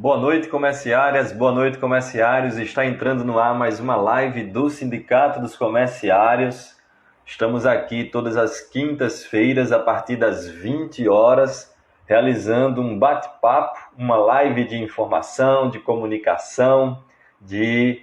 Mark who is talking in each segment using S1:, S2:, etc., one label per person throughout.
S1: Boa noite, comerciárias, boa noite, comerciários. Está entrando no ar mais uma live do Sindicato dos Comerciários. Estamos aqui todas as quintas-feiras, a partir das 20 horas, realizando um bate-papo, uma live de informação, de comunicação, de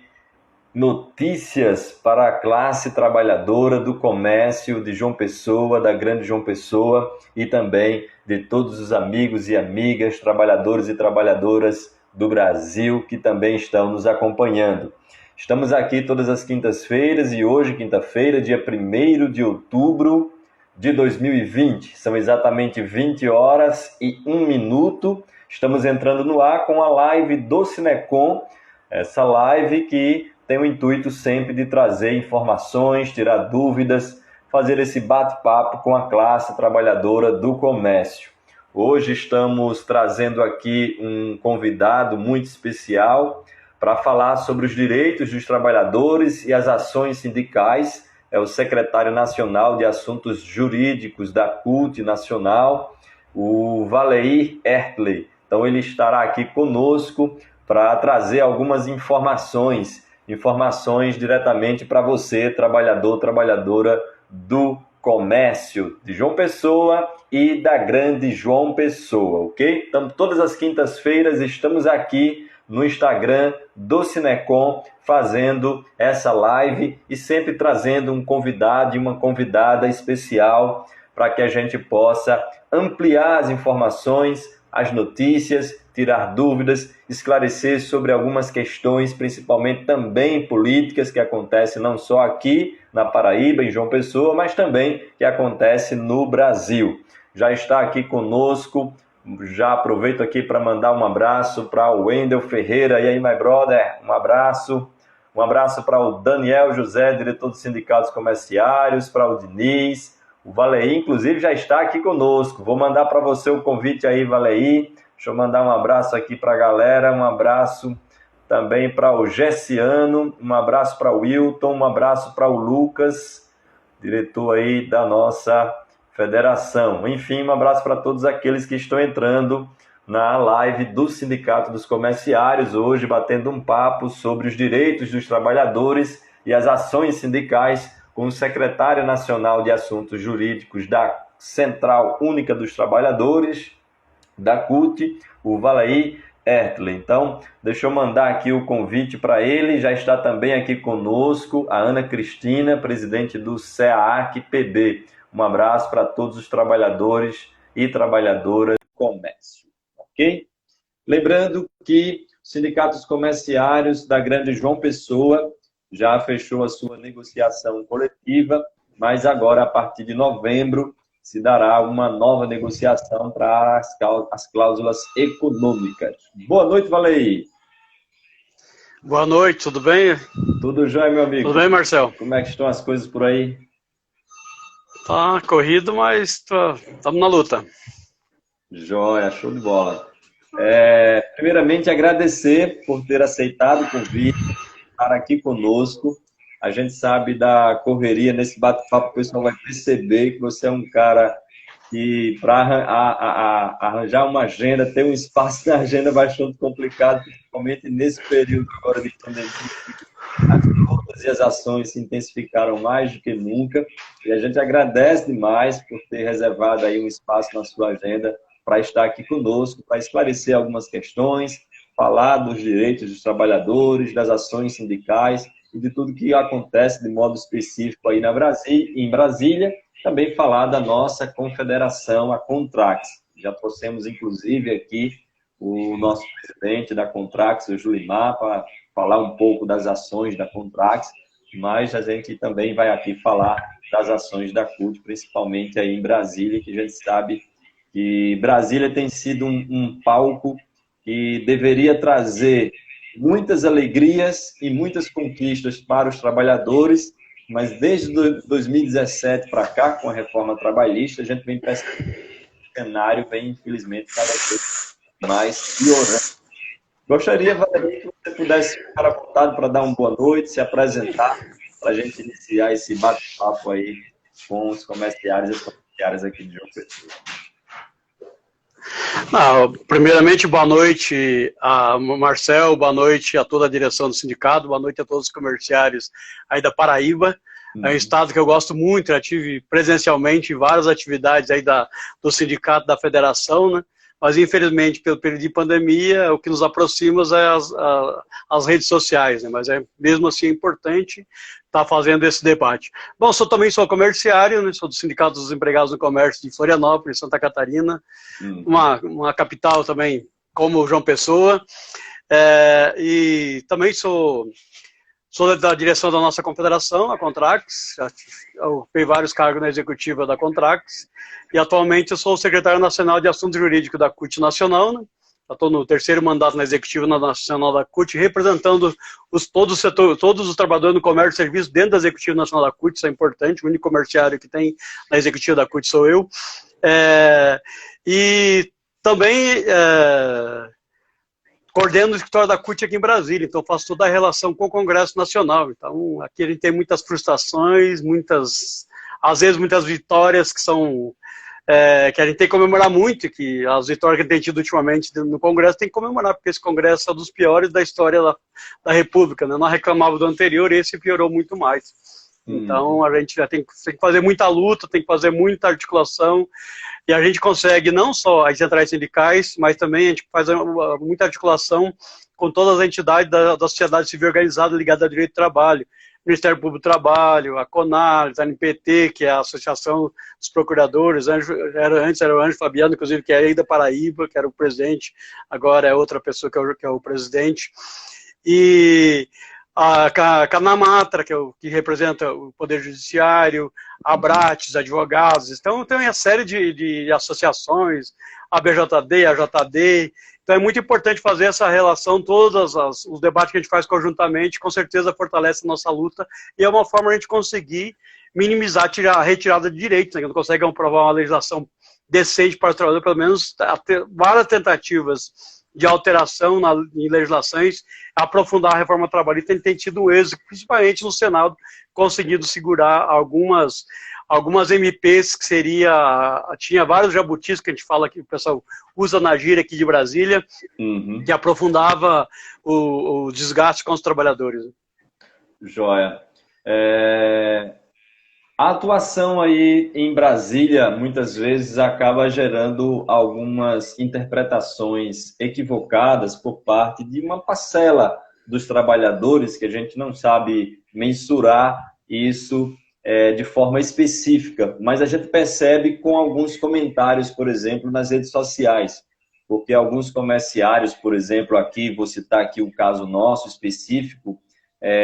S1: notícias para a classe trabalhadora do comércio de João Pessoa, da Grande João Pessoa e também de todos os amigos e amigas, trabalhadores e trabalhadoras do Brasil que também estão nos acompanhando. Estamos aqui todas as quintas-feiras e hoje, quinta-feira, dia 1º de outubro de 2020. São exatamente 20 horas e 1 minuto. Estamos entrando no ar com a live do Cinecom, essa live que tem o intuito sempre de trazer informações, tirar dúvidas, fazer esse bate-papo com a classe trabalhadora do comércio. Hoje estamos trazendo aqui um convidado muito especial para falar sobre os direitos dos trabalhadores e as ações sindicais. É o secretário nacional de Assuntos Jurídicos da CUT Nacional, o Valeir Ertley. Então ele estará aqui conosco para trazer algumas informações diretamente para você, trabalhador, trabalhadora do comércio de João Pessoa e da Grande João Pessoa, ok? Então, todas as quintas-feiras estamos aqui no Instagram do Cinecom fazendo essa live e sempre trazendo um convidado e uma convidada especial para que a gente possa ampliar as informações, as notícias, tirar dúvidas, esclarecer sobre algumas questões, principalmente também políticas, que acontecem não só aqui na Paraíba, em João Pessoa, mas também que acontece no Brasil. Já está aqui conosco, já aproveito aqui para mandar um abraço para o Wendel Ferreira. E aí, my brother, um abraço. Um abraço para o Daniel José, diretor dos sindicatos comerciários, para o Diniz. O Valeir, inclusive, já está aqui conosco. Vou mandar para você o convite aí, Valeir. Deixa eu mandar um abraço aqui para a galera, um abraço também para o Gessiano, um abraço para o Wilton, um abraço para o Lucas, diretor aí da nossa federação. Enfim, um abraço para todos aqueles que estão entrando na live do Sindicato dos Comerciários, hoje batendo um papo sobre os direitos dos trabalhadores e as ações sindicais com o secretário nacional de Assuntos Jurídicos da Central Única dos Trabalhadores, da CUT, o Valeir Ertley. Então, deixa eu mandar aqui o convite para ele. Já está também aqui conosco a Ana Cristina, presidente do CEAAC-PB. Um abraço para todos os trabalhadores e trabalhadoras do comércio, ok? Lembrando que o Sindicato dos Comerciários da Grande João Pessoa já fechou a sua negociação coletiva, mas agora, a partir de novembro, se dará uma nova negociação para as cláusulas econômicas. Boa noite, Valeir.
S2: Boa noite, tudo bem?
S1: Tudo jóia, meu amigo?
S2: Tudo bem, Marcel?
S1: Como é que estão as coisas por aí?
S2: Tá corrido, mas estamos na luta.
S1: Jóia, show de bola. Primeiramente, agradecer por ter aceitado o convite, estar aqui conosco. A gente sabe da correria nesse bate-papo, o pessoal vai perceber que você é um cara que, para arranjar uma agenda, ter um espaço na agenda bastante complicado, principalmente nesse período agora de pandemia. As lutas e as ações se intensificaram mais do que nunca, e a gente agradece demais por ter reservado aí um espaço na sua agenda para estar aqui conosco, para esclarecer algumas questões, falar dos direitos dos trabalhadores, das ações sindicais, e de tudo que acontece de modo específico aí em Brasília, também falar da nossa confederação, a Contrax. Já trouxemos, inclusive, aqui o nosso presidente da Contrax, o Julimar, para falar um pouco das ações da Contrax, mas a gente também vai aqui falar das ações da CUT, principalmente aí em Brasília, que a gente sabe que Brasília tem sido um palco que deveria trazer muitas alegrias e muitas conquistas para os trabalhadores, mas desde 2017 para cá, com a reforma trabalhista, a gente vem percebendo que o cenário vem, infelizmente, cada vez mais piorando. Gostaria, Valeria, que você pudesse ficar à vontade para dar uma boa noite, se apresentar, para a gente iniciar esse bate-papo aí com os comerciários e as comerciárias aqui de João Pessoa.
S2: Não, primeiramente, boa noite a Marcel, boa noite a toda a direção do sindicato, boa noite a todos os comerciários aí da Paraíba. É um estado que eu gosto muito, já tive presencialmente várias atividades aí do sindicato, da federação, né? Mas infelizmente, pelo período de pandemia, o que nos aproxima é as redes sociais, né? Mas mesmo assim é importante estar fazendo esse debate. Bom, também sou comerciário, né? Sou do Sindicato dos Empregados no Comércio de Florianópolis, Santa Catarina, uma capital também como João Pessoa, e também sou da direção da nossa confederação, a Contrax. Eu ocupei vários cargos na executiva da Contrax, e atualmente eu sou o secretário nacional de Assuntos Jurídicos da CUT Nacional, né? Estou no terceiro mandato na executiva nacional da CUT, representando todos os trabalhadores do comércio e serviço dentro da executiva nacional da CUT. Isso é importante, o único comerciário que tem na executiva da CUT sou eu. E também coordeno o escritório da CUT aqui em Brasília, então faço toda a relação com o Congresso Nacional. Então, aqui a gente tem muitas frustrações, às vezes muitas vitórias que são que a gente tem que comemorar muito, que as vitórias que a gente tem tido ultimamente no Congresso tem que comemorar, porque esse Congresso é um dos piores da história da República, né? Nós reclamávamos do anterior, esse piorou muito mais. Então, a gente já tem que fazer muita luta, tem que fazer muita articulação, e a gente consegue não só as centrais sindicais, mas também a gente faz muita articulação com todas as entidades da sociedade civil organizada ligada ao direito do trabalho. Ministério Público do Trabalho, a CONAR, a NPT, que é a Associação dos Procuradores, antes era o Anjo Fabiano, inclusive, que é aí da Paraíba, que era o presidente, agora é outra pessoa que é o presidente. E a Canamatra, que representa o Poder Judiciário, a Abrates, advogados. Então, tem uma série de associações, a BJD, a JD. Então, é muito importante fazer essa relação, todos os debates que a gente faz conjuntamente, com certeza fortalece a nossa luta, e é uma forma de a gente conseguir minimizar a retirada de direitos, né? Que não consegue aprovar uma legislação decente para o trabalhador, pelo menos várias tentativas de alteração em legislações, aprofundar a reforma trabalhista, tem tido êxito, principalmente no Senado, conseguindo segurar algumas MPs que tinha vários jabutis, que a gente fala que o pessoal usa na gíria aqui de Brasília, que aprofundava o desgaste com os trabalhadores.
S1: Joia. A atuação aí em Brasília, muitas vezes, acaba gerando algumas interpretações equivocadas por parte de uma parcela dos trabalhadores, que a gente não sabe mensurar isso de forma específica, mas a gente percebe com alguns comentários, por exemplo, nas redes sociais, porque alguns comerciários, por exemplo, aqui, vou citar aqui um caso nosso específico,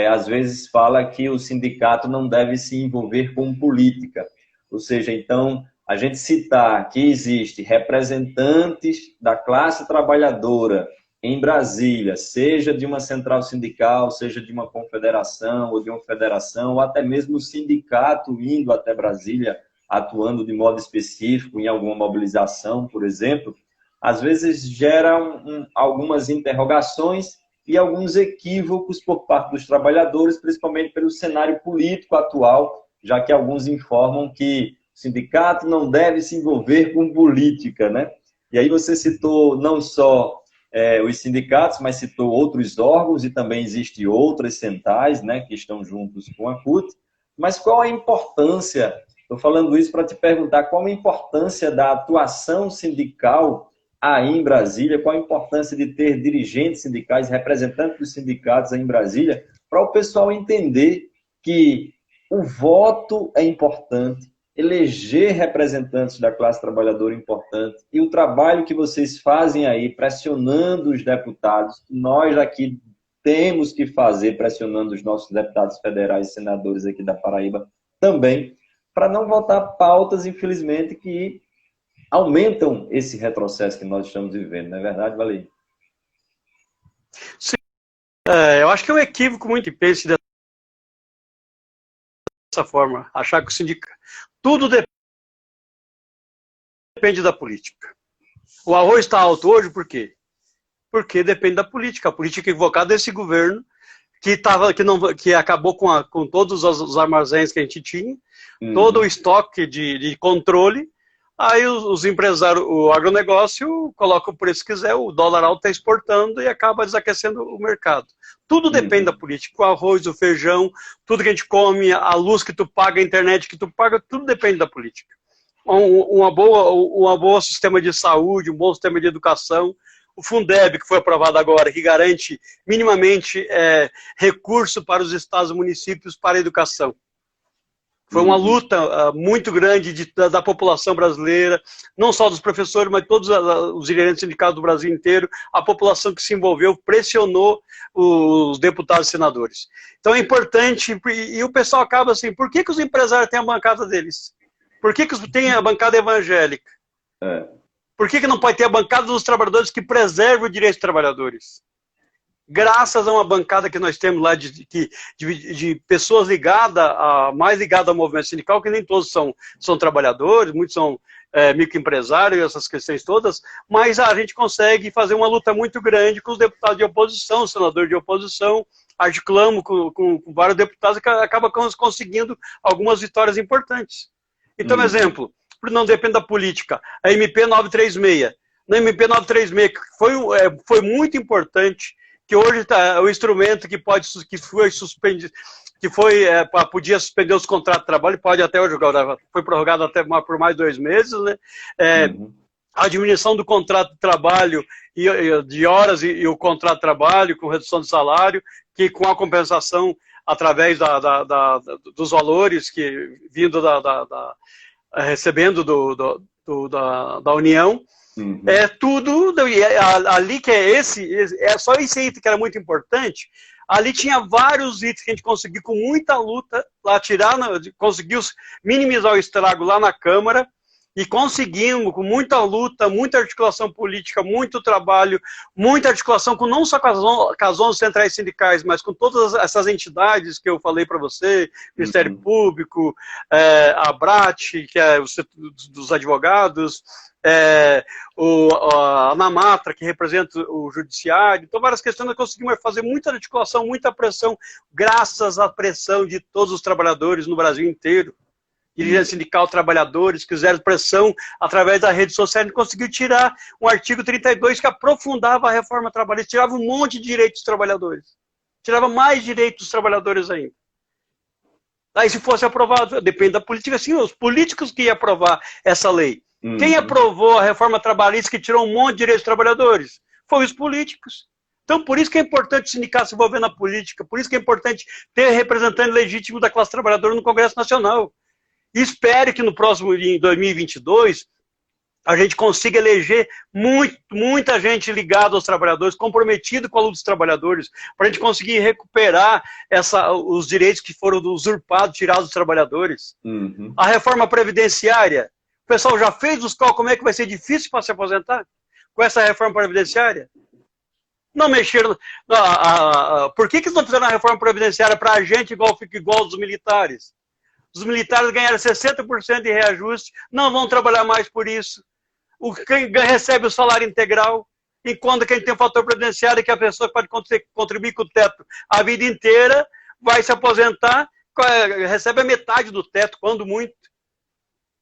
S1: às vezes fala que o sindicato não deve se envolver com política. Ou seja, então, a gente citar que existe representantes da classe trabalhadora em Brasília, seja de uma central sindical, seja de uma confederação ou de uma federação, ou até mesmo o sindicato indo até Brasília, atuando de modo específico em alguma mobilização, por exemplo, às vezes gera algumas interrogações e alguns equívocos por parte dos trabalhadores, principalmente pelo cenário político atual, já que alguns informam que o sindicato não deve se envolver com política, né? E aí você citou não só os sindicatos, mas citou outros órgãos e também existem outras centrais, né, que estão juntos com a CUT. Mas qual a importância, estou falando isso para te perguntar, qual a importância da atuação sindical aí em Brasília, qual a importância de ter dirigentes sindicais, representantes dos sindicatos aí em Brasília, para o pessoal entender que o voto é importante, eleger representantes da classe trabalhadora é importante, e o trabalho que vocês fazem aí, pressionando os deputados, nós aqui temos que fazer, pressionando os nossos deputados federais e senadores aqui da Paraíba também, para não votar pautas, infelizmente, que aumentam esse retrocesso que nós estamos vivendo, não é verdade, Valério?
S2: Sim, eu acho que é um equívoco muito pense dessa forma, achar que o sindicato, tudo depende da política. O arroz está alto hoje, por quê? Porque depende da política. A política equivocada desse governo que acabou com todos os armazéns que a gente tinha, todo o estoque de controle. Aí os empresários, o agronegócio coloca o preço que quiser, o dólar alto está exportando e acaba desaquecendo o mercado. Tudo depende da política. O arroz, o feijão, tudo que a gente come, a luz que tu paga, a internet que tu paga, tudo depende da política. Uma boa sistema de saúde, um bom sistema de educação. O Fundeb, que foi aprovado agora, que garante minimamente recurso para os estados e municípios para a educação. Foi uma luta muito grande da população brasileira, não só dos professores, mas todos os dirigentes sindicatos do Brasil inteiro, a população que se envolveu, pressionou os deputados e senadores. Então é importante, e o pessoal acaba assim, por que os empresários têm a bancada deles? Por que tem a bancada evangélica? Por que não pode ter a bancada dos trabalhadores que preserva o direito dos trabalhadores? Graças a uma bancada que nós temos lá de pessoas mais ligadas ao movimento sindical, que nem todos são trabalhadores, muitos são microempresários, essas questões todas, mas a gente consegue fazer uma luta muito grande com os deputados de oposição, os senadores de oposição, articulamos com vários deputados e acaba conseguindo algumas vitórias importantes. Então, exemplo, não depende da política, a MP 936. Na MP 936, que foi muito importante, que hoje é o instrumento que foi suspendido, podia suspender os contratos de trabalho, pode até hoje, foi prorrogado até por mais 2 meses, né? A diminuição do contrato de trabalho, de horas e o contrato de trabalho, com redução de salário, que com a compensação através dos valores vindo recebendo da União. Tudo ali que só esse item que era muito importante. Ali tinha vários itens que a gente conseguiu com muita luta lá conseguiu minimizar o estrago lá na Câmara e conseguimos com muita luta, muita articulação política, muito trabalho, muita articulação não só com as 11 centrais sindicais, mas com todas essas entidades que eu falei para você, Ministério Público, a ABRAT, que é o setor dos advogados, a ANAMATRA, que representa o judiciário. Então, várias questões nós conseguimos fazer muita articulação, muita pressão, graças à pressão de todos os trabalhadores no Brasil inteiro. Dirigente sindical, trabalhadores, que fizeram pressão através da rede social, a gente conseguiu tirar um artigo 32 que aprofundava a reforma trabalhista, tirava um monte de direitos dos trabalhadores. Tirava mais direitos dos trabalhadores ainda. Aí, se fosse aprovado, depende da política, sim, os políticos que iam aprovar essa lei. Quem aprovou a reforma trabalhista que tirou um monte de direitos dos trabalhadores? Foi os políticos. Então, por isso que é importante o sindicato se envolver na política, por isso que é importante ter representante legítimo da classe trabalhadora no Congresso Nacional. E espero que no próximo, em 2022, a gente consiga eleger muita gente ligada aos trabalhadores, comprometida com a luta dos trabalhadores, para a gente conseguir recuperar os direitos que foram usurpados, tirados dos trabalhadores. A reforma previdenciária, o pessoal já fez os cálculos como é que vai ser difícil para se aposentar com essa reforma previdenciária? Não mexeram. Por que não fizeram a reforma previdenciária para a gente igual aos militares? Os militares ganharam 60% de reajuste, não vão trabalhar mais por isso. Quem recebe o salário integral, enquanto quem tem o fator previdenciário, que a pessoa pode contribuir com o teto a vida inteira, vai se aposentar, recebe a metade do teto, quando muito.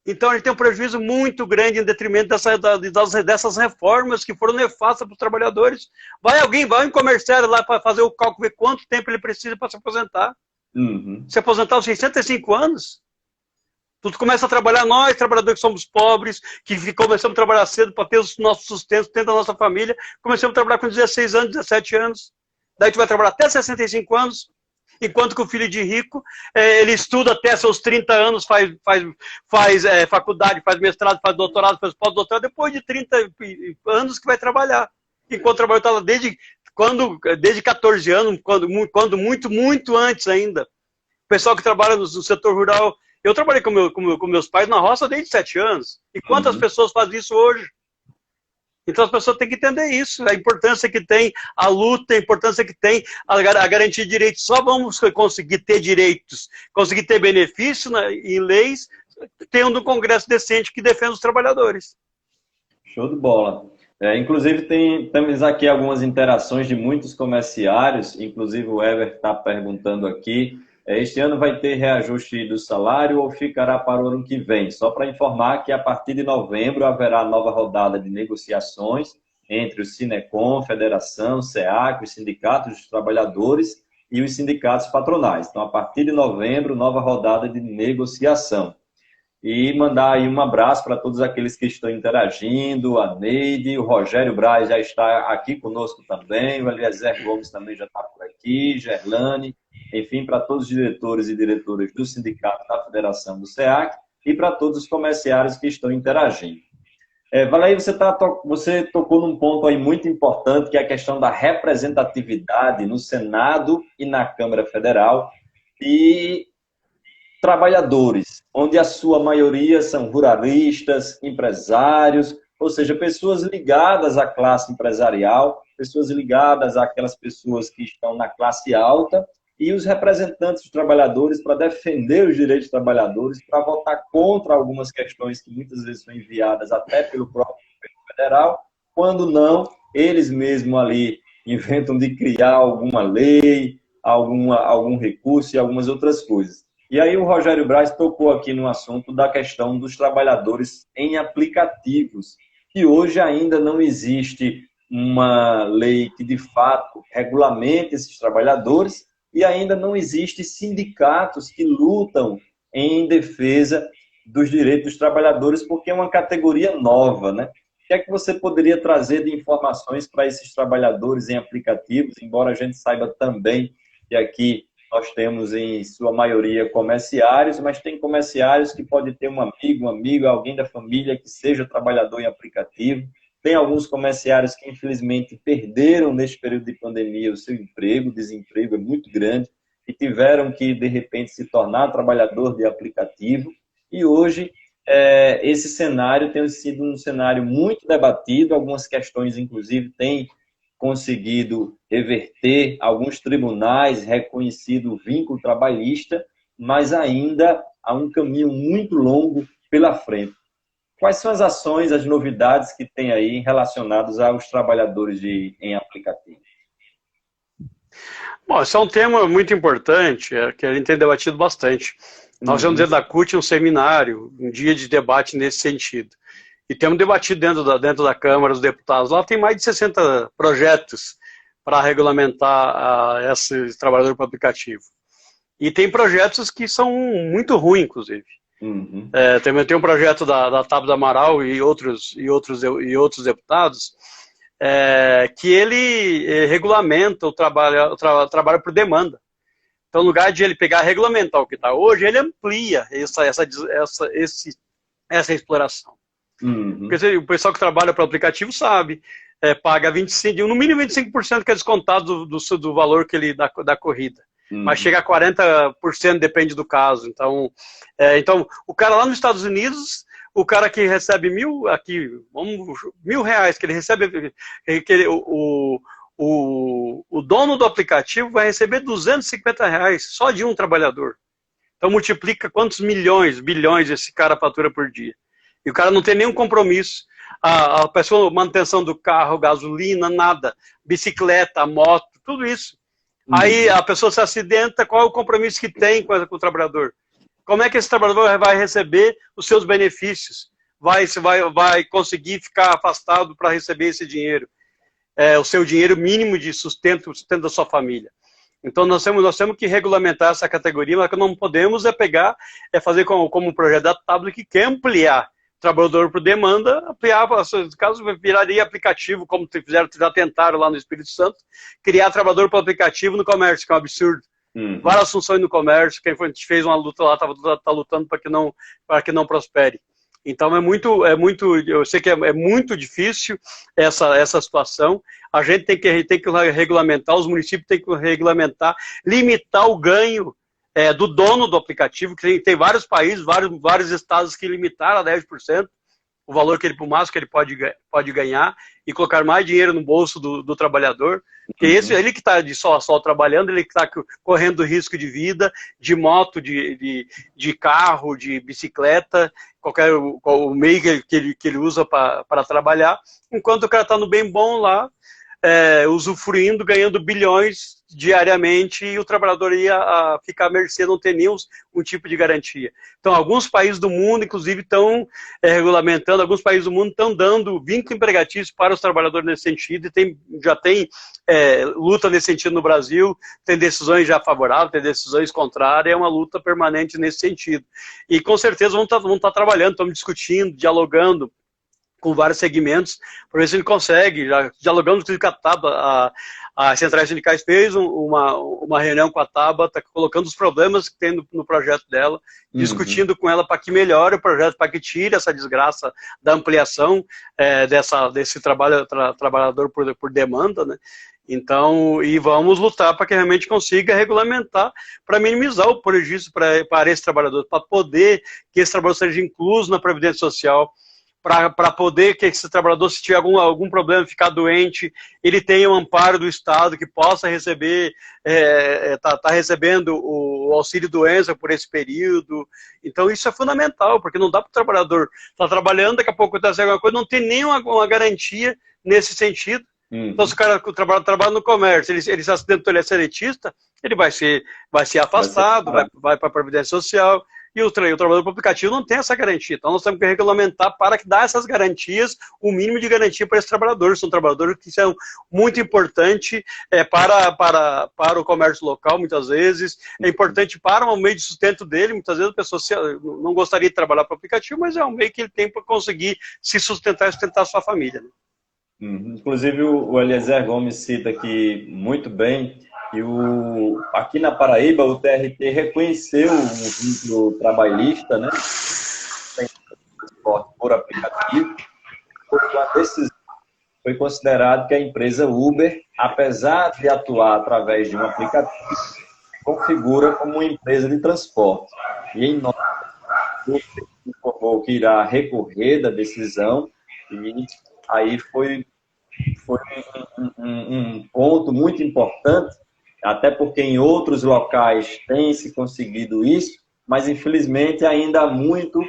S2: Então, a gente tem um prejuízo muito grande em detrimento dessas reformas que foram nefastas para os trabalhadores. Vai um comerciário lá para fazer o cálculo, ver quanto tempo ele precisa para se aposentar. Se aposentar aos 65 anos, tu começa a trabalhar, nós, trabalhadores que somos pobres, que começamos a trabalhar cedo para ter o nosso sustento, dentro da nossa família, começamos a trabalhar com 16 anos, 17 anos. Daí tu vai trabalhar até 65 anos, enquanto que o filho de rico, ele estuda até seus 30 anos, faz faculdade, faz mestrado, faz doutorado, faz pós-doutorado, depois de 30 anos que vai trabalhar. Enquanto o trabalhador estava desde 14 anos, quando muito antes ainda. O pessoal que trabalha no setor rural, eu trabalhei com meus pais na roça desde 7 anos. E quantas pessoas fazem isso hoje? Então as pessoas têm que entender isso, a importância que tem a luta, a importância que tem a garantia de direitos. Só vamos conseguir ter direitos, conseguir ter benefícios em leis, tendo um Congresso decente que defenda os trabalhadores.
S1: Show de bola. Inclusive, temos aqui algumas interações de muitos comerciários, inclusive o Ever está perguntando aqui Este ano vai ter reajuste do salário ou ficará para o ano que vem? Só para informar que a partir de novembro haverá nova rodada de negociações entre o Sinecom, Federação, SEAC, os sindicatos dos trabalhadores e os sindicatos patronais. Então, a partir de novembro, nova rodada de negociação. E mandar aí um abraço para todos aqueles que estão interagindo, a Neide, o Rogério Braz já está aqui conosco também, o Eliezer Gomes também já está por aqui, Gerlane, enfim, para todos os diretores e diretoras do Sindicato da Federação do SEAC e para todos os comerciários que estão interagindo. Valery, você tocou num ponto aí muito importante, que é a questão da representatividade no Senado e na Câmara Federal e trabalhadores, onde a sua maioria são ruralistas, empresários, ou seja, pessoas ligadas à classe empresarial, pessoas ligadas àquelas pessoas que estão na classe alta, e os representantes dos trabalhadores para defender os direitos dos trabalhadores, para votar contra algumas questões que muitas vezes são enviadas até pelo próprio governo federal, quando não, eles mesmos ali inventam de criar alguma lei, algum recurso e algumas outras coisas. E aí o Rogério Braz tocou aqui no assunto da questão dos trabalhadores em aplicativos, que hoje ainda não existe uma lei que de fato regulamente esses trabalhadores e ainda não existe sindicatos que lutam em defesa dos direitos dos trabalhadores, porque é uma categoria nova, né? O que é que você poderia trazer de informações para esses trabalhadores em aplicativos, embora a gente saiba também que aqui nós temos, em sua maioria, comerciários, mas tem comerciários que pode ter um amigo, alguém da família que seja trabalhador em aplicativo. Tem alguns comerciários que, infelizmente, perderam, neste período de pandemia, o seu emprego, o desemprego é muito grande, e tiveram que, de repente, se tornar trabalhador de aplicativo. E hoje, esse cenário tem sido um cenário muito debatido, algumas questões, inclusive, têm conseguido reverter, alguns tribunais reconhecido o vínculo trabalhista, mas ainda há um caminho muito longo pela frente. Quais são as ações, as novidades que tem aí relacionadas aos trabalhadores em aplicativo?
S2: Bom, esse é um tema muito importante, que a gente tem debatido bastante. Nós temos dentro da CUT um seminário, um dia de debate nesse sentido. E temos debatido dentro da Câmara dos Deputados. Lá tem mais de 60 projetos para regulamentar esse trabalhador para aplicativo. E tem projetos que são muito ruins, inclusive. Uhum. Tem um projeto da Tabata Amaral e outros deputados que ele regulamenta o trabalho por demanda. Então, no lugar de ele pegar e regulamentar o que está hoje, ele amplia essa exploração. Uhum. Porque o pessoal que trabalha para o aplicativo sabe, paga 25%, no mínimo 25% que é descontado do valor que ele da corrida. Uhum. Mas chega a 40%, depende do caso. Então, o cara lá nos Estados Unidos, o cara que recebe R$1.000, que ele recebe, o dono do aplicativo vai receber R$250 só de um trabalhador. Então multiplica quantos bilhões esse cara fatura por dia. E o cara não tem nenhum compromisso. A pessoa, manutenção do carro, gasolina, nada. Bicicleta, moto, tudo isso. Uhum. Aí a pessoa se acidenta, qual é o compromisso que tem com o trabalhador? Como é que esse trabalhador vai receber os seus benefícios? Vai conseguir ficar afastado para receber esse dinheiro? O seu dinheiro mínimo de sustento da sua família. Então nós temos que regulamentar essa categoria, mas o que não podemos fazer como um projeto da Tablet que quer ampliar trabalhador por demanda, ampliar, no caso, viraria aplicativo, como já tentaram lá no Espírito Santo, criar trabalhador por aplicativo no comércio, que é um absurdo. Uhum. Várias funções no comércio, quem fez uma luta lá está lutando para que não prospere. Então eu sei que é muito difícil essa situação. A gente tem que regulamentar, os municípios têm que regulamentar, limitar o ganho do dono do aplicativo, que tem vários países, vários estados que limitaram a 10% o valor o máximo que ele pode ganhar e colocar mais dinheiro no bolso do trabalhador, porque ele que está de sol a sol trabalhando, ele que está correndo risco de vida, de moto, de carro, de bicicleta, o meio que ele usa para trabalhar, enquanto o cara está no bem bom lá, usufruindo, ganhando bilhões diariamente, e o trabalhador ia ficar à mercê, não ter nenhum um tipo de garantia. Então, alguns países do mundo, inclusive, estão regulamentando, alguns países do mundo estão dando vínculo empregatício para os trabalhadores nesse sentido, e já tem luta nesse sentido no Brasil, tem decisões já favoráveis, tem decisões contrárias, é uma luta permanente nesse sentido. E com certeza vão estar trabalhando, estamos discutindo, dialogando com vários segmentos, para ver se ele consegue. Já dialogamos com a TABA, a Centrais Sindicais fez uma reunião com a TABA, está colocando os problemas que tem no projeto dela, discutindo com ela para que melhore o projeto, para que tire essa desgraça da ampliação desse trabalhador por demanda, né? Então, e vamos lutar para que realmente consiga regulamentar, para minimizar o prejuízo para esse trabalhador, para poder que esse trabalhador seja incluso na Previdência Social, para poder que esse trabalhador, se tiver algum problema, ficar doente, ele tenha um amparo do Estado, que possa receber, tá recebendo o auxílio-doença por esse período. Então isso é fundamental, porque não dá para o trabalhador estar trabalhando, daqui a pouco acontece alguma coisa, não tem nenhuma garantia nesse sentido. Então, se o cara trabalha no comércio, ele se acidentou, ele é seletista, ele vai ser afastado, vai para a Previdência Social. E o trabalhador por aplicativo não tem essa garantia. Então, nós temos que regulamentar para dar essas garantias, o mínimo de garantia para esses trabalhadores. São trabalhadores que são muito importantes para o comércio local, muitas vezes. É importante para o meio de sustento dele. Muitas vezes a pessoa não gostaria de trabalhar para o aplicativo, mas é um meio que ele tem para conseguir se sustentar e sustentar a sua família, né?
S1: Inclusive, o Eliezer Gomes cita aqui muito bem que aqui na Paraíba o TRT reconheceu um vínculo trabalhista, né, por aplicativo, porque a decisão foi considerado que a empresa Uber, apesar de atuar através de um aplicativo, se configura como uma empresa de transporte. E em nota, o Uber informou que irá recorrer da decisão, e aí foi um ponto muito importante, até porque em outros locais tem se conseguido isso, mas infelizmente ainda há muito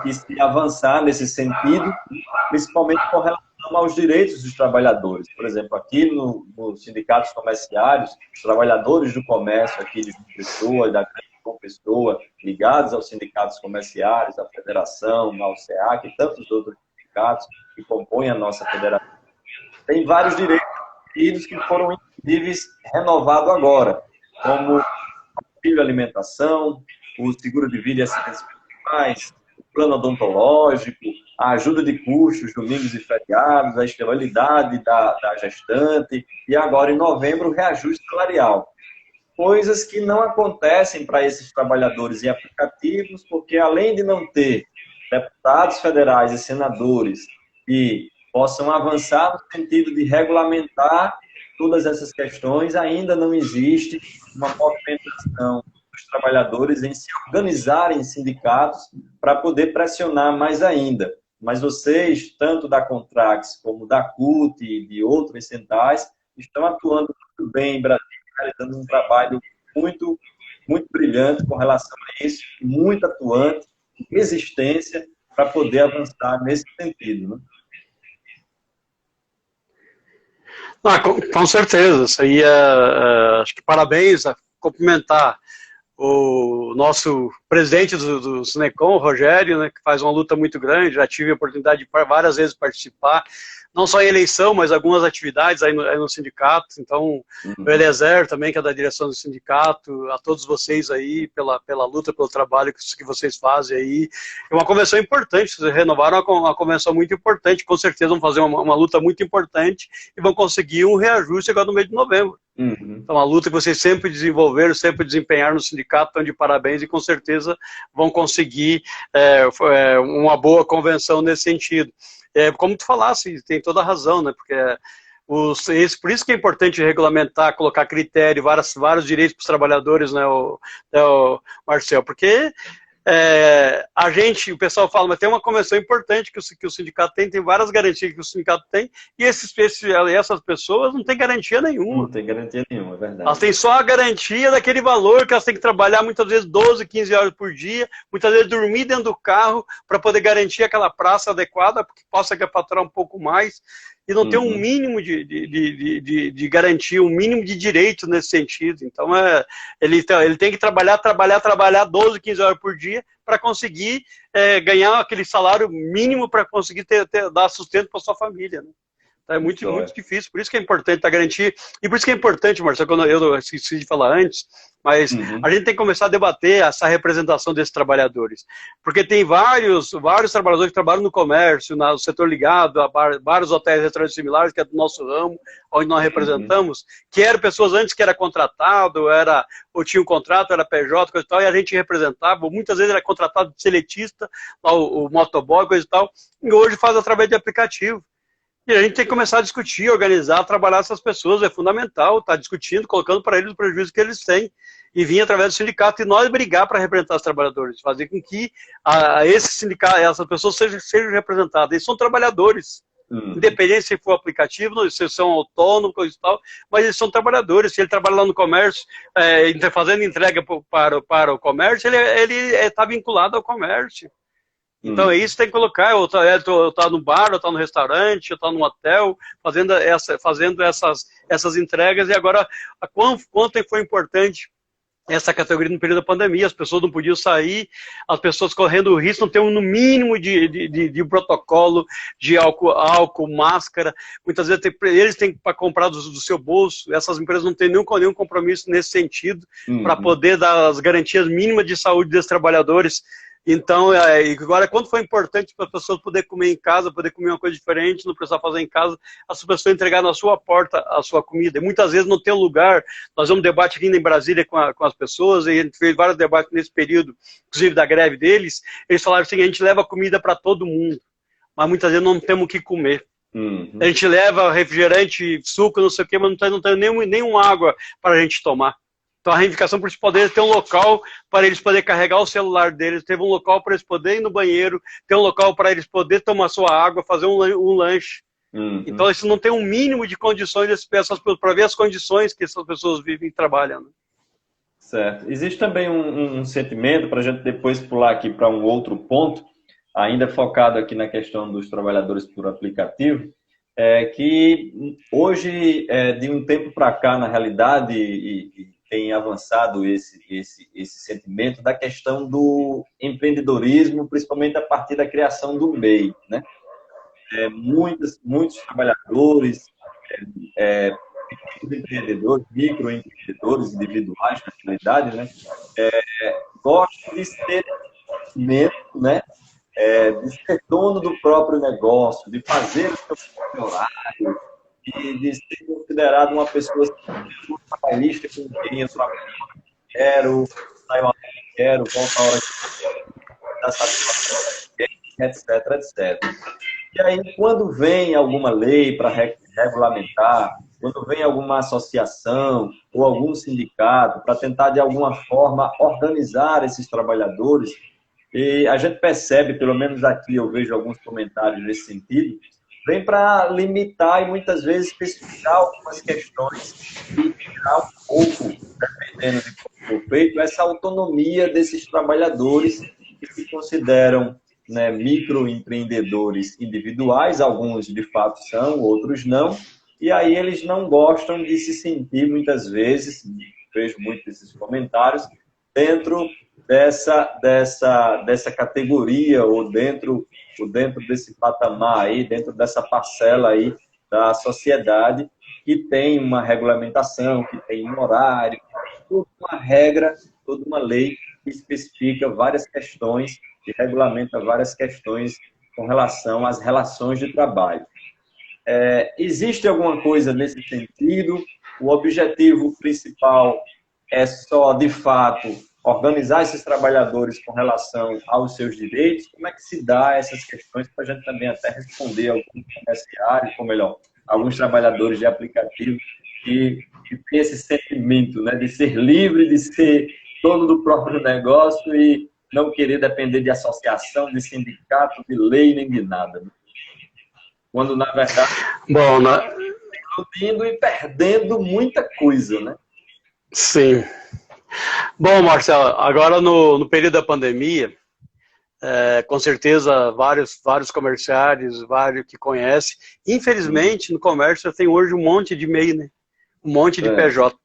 S1: que se avançar nesse sentido, principalmente com relação aos direitos dos trabalhadores. Por exemplo, aqui nos sindicatos comerciários, os trabalhadores do comércio aqui de João Pessoa e da Grande João Pessoa, ligados aos sindicatos comerciários, à Federação, ao SEAC e tantos outros sindicatos que compõem a nossa federação, tem vários direitos que foram, inclusive, renovados agora, como o auxílio alimentação, o seguro de vida e acidentes pessoais, o plano odontológico, a ajuda de custos, domingos e feriados, a estabilidade da gestante, e agora, em novembro, o reajuste salarial. Coisas que não acontecem para esses trabalhadores em aplicativos, porque além de não ter deputados federais e senadores que possam avançar no sentido de regulamentar todas essas questões, ainda não existe uma movimentação dos trabalhadores em se organizarem em sindicatos para poder pressionar mais ainda. Mas vocês, tanto da Contrax como da CUT e de outras centrais, estão atuando muito bem em Brasília, realizando um trabalho muito, muito brilhante com relação a isso, muito atuante, resistência para poder avançar nesse sentido, né?
S2: Com certeza, isso aí acho que parabéns, a cumprimentar o nosso presidente do Sinecom, Rogério, né, que faz uma luta muito grande. Já tive a oportunidade de várias vezes participar, não só em eleição, mas algumas atividades aí no sindicato. Então, o Eliezer também, que é da direção do sindicato, a todos vocês aí pela luta, pelo trabalho que vocês fazem aí. É uma convenção importante, vocês renovaram uma convenção muito importante, com certeza vão fazer uma luta muito importante e vão conseguir um reajuste agora no mês de novembro. Então, uma luta que vocês sempre desenvolveram, sempre desempenharam no sindicato, estão de parabéns e com certeza vão conseguir uma boa convenção nesse sentido. Como tu falasse, tem toda a razão, né? Porque por isso que é importante regulamentar, colocar critério, vários direitos para os trabalhos, né, o Marcel? Porque o pessoal fala, mas tem uma convenção importante que o sindicato tem várias garantias que o sindicato tem, e essas pessoas não têm garantia nenhuma.
S1: Não tem garantia nenhuma, é verdade.
S2: Elas têm só a garantia daquele valor que elas têm que trabalhar muitas vezes 12, 15 horas por dia, muitas vezes dormir dentro do carro para poder garantir aquela praça adequada, porque possa faturar um pouco mais, e não tem um mínimo de garantia, um mínimo de direito nesse sentido. Então, ele tem que trabalhar 12, 15 horas por dia para conseguir ganhar aquele salário mínimo para conseguir dar sustento para sua família, né? Então, é muito difícil, por isso que é importante a garantia, e por isso que é importante, Marcelo, quando eu esqueci de falar antes, mas a gente tem que começar a debater essa representação desses trabalhadores, porque tem vários trabalhadores que trabalham no comércio, no setor ligado a vários hotéis e restaurantes similares, que é do nosso ramo, onde nós representamos, que eram pessoas antes que era contratado, ou tinha um contrato, era PJ, coisa e tal, e a gente representava, muitas vezes era contratado de seletista, o motoboy, coisa e tal, e hoje faz através de aplicativo. E a gente tem que começar a discutir, organizar, trabalhar essas pessoas, é fundamental, estar discutindo, colocando para eles o prejuízo que eles têm, e vir através do sindicato, e nós brigar para representar os trabalhadores, fazer com que esse sindicato, essas pessoas sejam representadas. Eles são trabalhadores, independente se for aplicativo, se são autônomos, coisa e tal, mas eles são trabalhadores. Se ele trabalha lá no comércio, fazendo entrega para o comércio, ele está vinculado ao comércio. Então é isso que tem que colocar, ou tá no bar, ou tá no restaurante, ou tá no hotel, fazendo essas entregas, e agora, quanto foi importante essa categoria no período da pandemia, as pessoas não podiam sair, as pessoas correndo o risco, não tem no mínimo de protocolo, de álcool, máscara, muitas vezes eles têm para comprar do seu bolso, essas empresas não têm nenhum compromisso nesse sentido, para poder dar as garantias mínimas de saúde desses trabalhadores. Então, agora, quando foi importante para as pessoas poderem comer em casa, poder comer uma coisa diferente, não precisar fazer em casa, as pessoas entregar na sua porta a sua comida. E muitas vezes não tem um lugar. Nós vamos debate aqui em Brasília com as pessoas, e a gente fez vários debates nesse período, inclusive da greve deles. Eles falaram assim, a gente leva comida para todo mundo, mas muitas vezes não temos o que comer. A gente leva refrigerante, suco, não sei o quê, mas não tem nenhuma água para a gente tomar. Então, a reivindicação para eles poderem ter um local para eles poderem carregar o celular deles, ter um local para eles poderem ir no banheiro, ter um local para eles poderem tomar sua água, fazer um lanche. Então, isso não tem um mínimo de condições para ver as condições que essas pessoas vivem e trabalham. Né?
S1: Certo. Existe também um sentimento, para a gente depois pular aqui para um outro ponto, ainda focado aqui na questão dos trabalhadores por aplicativo, que hoje, de um tempo para cá, na realidade, e tem avançado esse sentimento da questão do empreendedorismo, principalmente a partir da criação do MEI, né? Muitos trabalhadores, empreendedores, microempreendedores individuais, na realidade, né? Gostam de ser né? De ser dono do próprio negócio, de fazer o seu próprio horário, de ser considerado uma pessoa trabalhista com quem eu trabalho, quero, sair a hora que quero, voltar a hora que quero, dar satisfação, etc, etc. E aí, quando vem alguma lei para regulamentar, quando vem alguma associação ou algum sindicato para tentar, de alguma forma, organizar esses trabalhadores, e a gente percebe, pelo menos aqui eu vejo alguns comentários nesse sentido, vem para limitar e muitas vezes especificar algumas questões e tirar um pouco, dependendo de como for feito, essa autonomia desses trabalhadores que se consideram, né, microempreendedores individuais, alguns de fato são, outros não, e aí eles não gostam de se sentir muitas vezes, vejo muito esses comentários, dentro dessa categoria ou dentro desse patamar aí, dentro dessa parcela aí da sociedade que tem uma regulamentação, que tem um horário, toda uma regra, toda uma lei que especifica várias questões, que regulamenta várias questões com relação às relações de trabalho. Existe alguma coisa nesse sentido? O objetivo principal é só, de fato, organizar esses trabalhadores com relação aos seus direitos? Como é que se dá essas questões para a gente também até responder alguns comerciários, ou melhor, alguns trabalhadores de aplicativo que têm esse sentimento, né, de ser livre, de ser dono do próprio negócio e não querer depender de associação, de sindicato, de lei, nem de nada. Né? Quando, na verdade,
S2: Bom,
S1: indo e perdendo muita coisa, né?
S2: sim. Bom, Marcelo, agora no período da pandemia, com certeza vários comerciários, vários que conhecem. Infelizmente, no comércio tem hoje um monte de MEI, né? Um monte de PJ.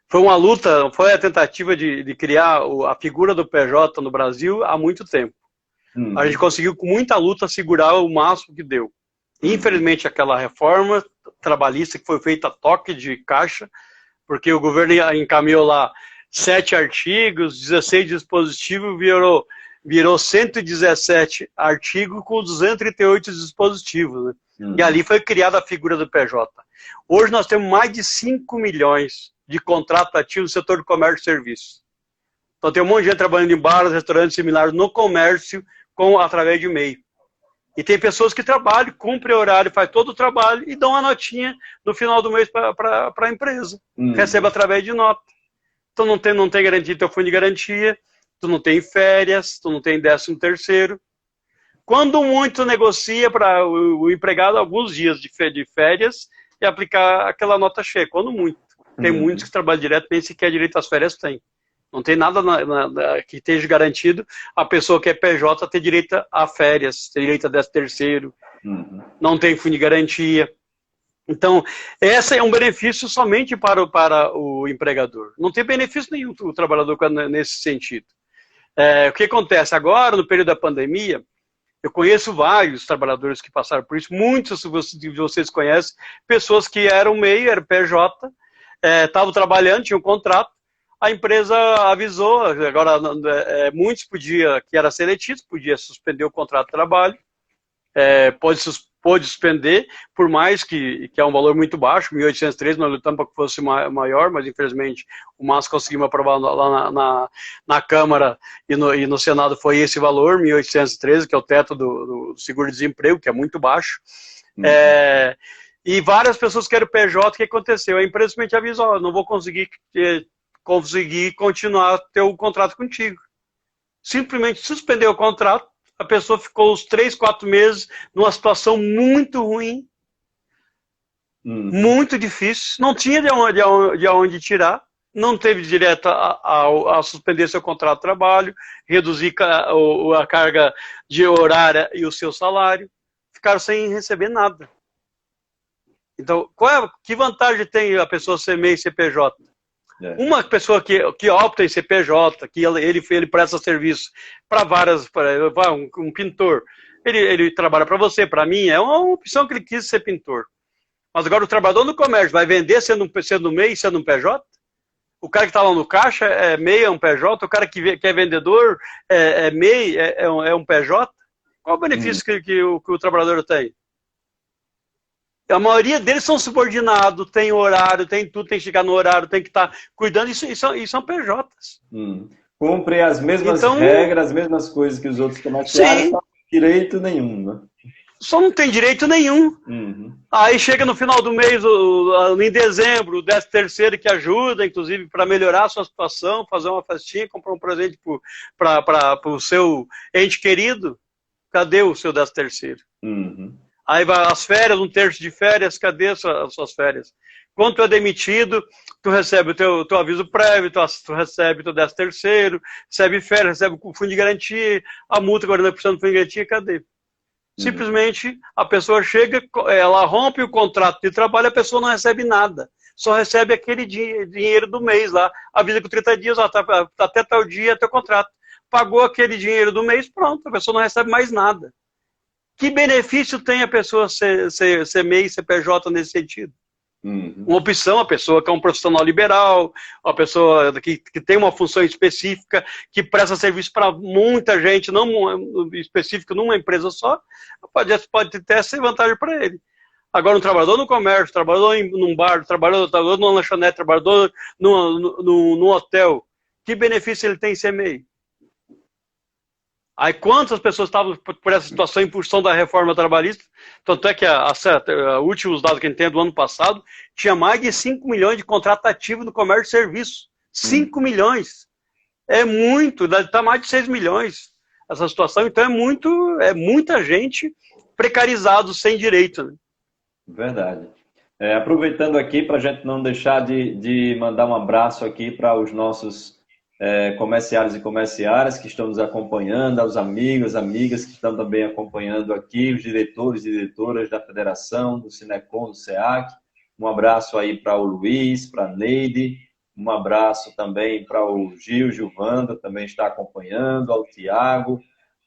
S2: Foi uma luta, foi a tentativa de criar a figura do PJ no Brasil há muito tempo. A gente conseguiu, com muita luta, segurar o máximo que deu. Infelizmente, aquela reforma trabalhista que foi feita a toque de caixa, porque o governo encaminhou lá 7 artigos, 16 dispositivos, virou 117 artigos com 238 dispositivos. Né? E ali foi criada a figura do PJ. Hoje nós temos mais de 5 milhões de contratos ativos no setor de comércio e serviços. Então tem um monte de gente trabalhando em bares, restaurantes similares no comércio através de e-mail. E tem pessoas que trabalham, cumprem horário, faz todo o trabalho e dão uma notinha no final do mês para a empresa. Recebe através de nota. Então não tem garantia, teu fundo de garantia, tu não tem férias, tu não tem 13º. Quando muito negocia para o empregado alguns dias de férias e aplicar aquela nota cheia, quando muito. Tem muitos que trabalham direto, nem sequer direito às férias tem. Não tem nada que esteja garantido a pessoa que é PJ ter direito a férias, ter direito a 13º, não tem fundo de garantia. Então, esse é um benefício somente para o empregador. Não tem benefício nenhum o trabalhador nesse sentido. O que acontece agora, no período da pandemia, eu conheço vários trabalhadores que passaram por isso, muitos de vocês conhecem, pessoas que eram MEI, eram PJ, estavam trabalhando, tinham um contrato, a empresa avisou, agora muitos que era seletivo, podia suspender o contrato de trabalho, pode suspender, por mais que é um valor muito baixo, 1.813, nós lutamos para que fosse maior, mas infelizmente o máximo que conseguimos aprovar lá na Câmara e no Senado foi esse valor, 1.813, que é o teto do seguro-desemprego, que é muito baixo. E várias pessoas que eram PJ, o que aconteceu? A empresa simplesmente avisou, não vou conseguir continuar a ter o contrato contigo. Simplesmente suspendeu o contrato, a pessoa ficou uns 3, 4 meses numa situação muito ruim, muito difícil, não tinha de onde tirar, não teve direito a suspender seu contrato de trabalho, reduzir a carga de horária e o seu salário, ficaram sem receber nada. Então, que vantagem tem a pessoa ser MEI e ser PJ? Uma pessoa que opta em ser PJ, que ele presta serviço para um pintor, ele trabalha para você, para mim, é uma opção que ele quis ser pintor. Mas agora o trabalhador no comércio vai vender sendo MEI, sendo um PJ? O cara que está lá no caixa é MEI, é um PJ? O cara que é vendedor é MEI, é um PJ? Qual o benefício que o trabalhador tem? A maioria deles são subordinados, tem horário, tem tudo, tem que chegar no horário, tem que estar cuidando, e são PJs.
S1: Cumpre as mesmas regras, as mesmas coisas que os outros comerciários, não tem direito nenhum, né?
S2: Só não tem direito nenhum. Aí chega no final do mês, em dezembro, o 13º que ajuda, inclusive, para melhorar a sua situação, fazer uma festinha, comprar um presente para o seu ente querido. Cadê o seu 13º? Aí vai as férias, 1/3 de férias, cadê as suas férias? Quando tu é demitido, tu recebe o teu aviso prévio, tu recebe o teu 13º, recebe férias, recebe o fundo de garantia, a multa 40% do fundo de garantia, cadê? Simplesmente a pessoa chega, ela rompe o contrato de trabalho, a pessoa não recebe nada. Só recebe aquele dinheiro do mês lá, avisa com 30 dias, até tal dia é teu contrato. Pagou aquele dinheiro do mês, pronto, a pessoa não recebe mais nada. Que benefício tem a pessoa ser MEI, ser PJ nesse sentido? Uma opção, a pessoa que é um profissional liberal, a pessoa que tem uma função específica, que presta serviço para muita gente, não específico numa empresa só, pode ter essa vantagem para ele. Agora, um trabalhador no comércio, trabalhador num bar, trabalhador numa lanchonete, trabalhador num hotel, que benefício ele tem em ser MEI? Aí quantas pessoas estavam por essa situação em função da reforma trabalhista? Tanto é que últimos dados que a gente tem do ano passado, tinha mais de 5 milhões de contratos ativos no comércio e serviço. 5 milhões. É muito, está mais de 6 milhões essa situação, então é muita gente precarizado sem direito. Né?
S1: Verdade. Aproveitando aqui para a gente não deixar de mandar um abraço aqui para os nossos comerciários e comerciárias que estão nos acompanhando, aos amigos, amigas que estão também acompanhando aqui, os diretores e diretoras da Federação, do Sinecom, do SEAC. Um abraço aí para o Luiz, para a Neide, um abraço também para o Gilvanda, também está acompanhando, ao Tiago,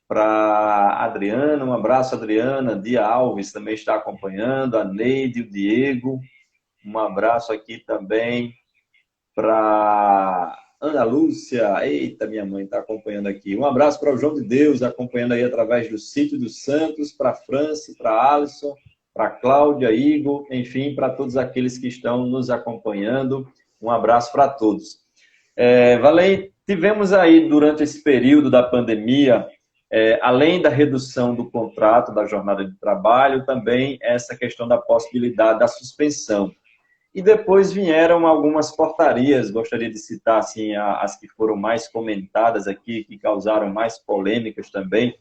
S1: para a Adriana, um abraço, Adriana, Dia Alves também está acompanhando, a Neide, o Diego, um abraço aqui também para Ana Lúcia, eita, minha mãe está acompanhando aqui, um abraço para o João de Deus, acompanhando aí através do Sítio dos Santos, para a Franci, para a Alisson, para a Cláudia, Igor, enfim, para todos aqueles que estão nos acompanhando, um abraço para todos. Valente, tivemos aí durante esse período da pandemia, além da redução do contrato, da jornada de trabalho, também essa questão da possibilidade da suspensão. E depois vieram algumas portarias, gostaria de citar assim, as que foram mais comentadas aqui, que causaram mais polêmicas também,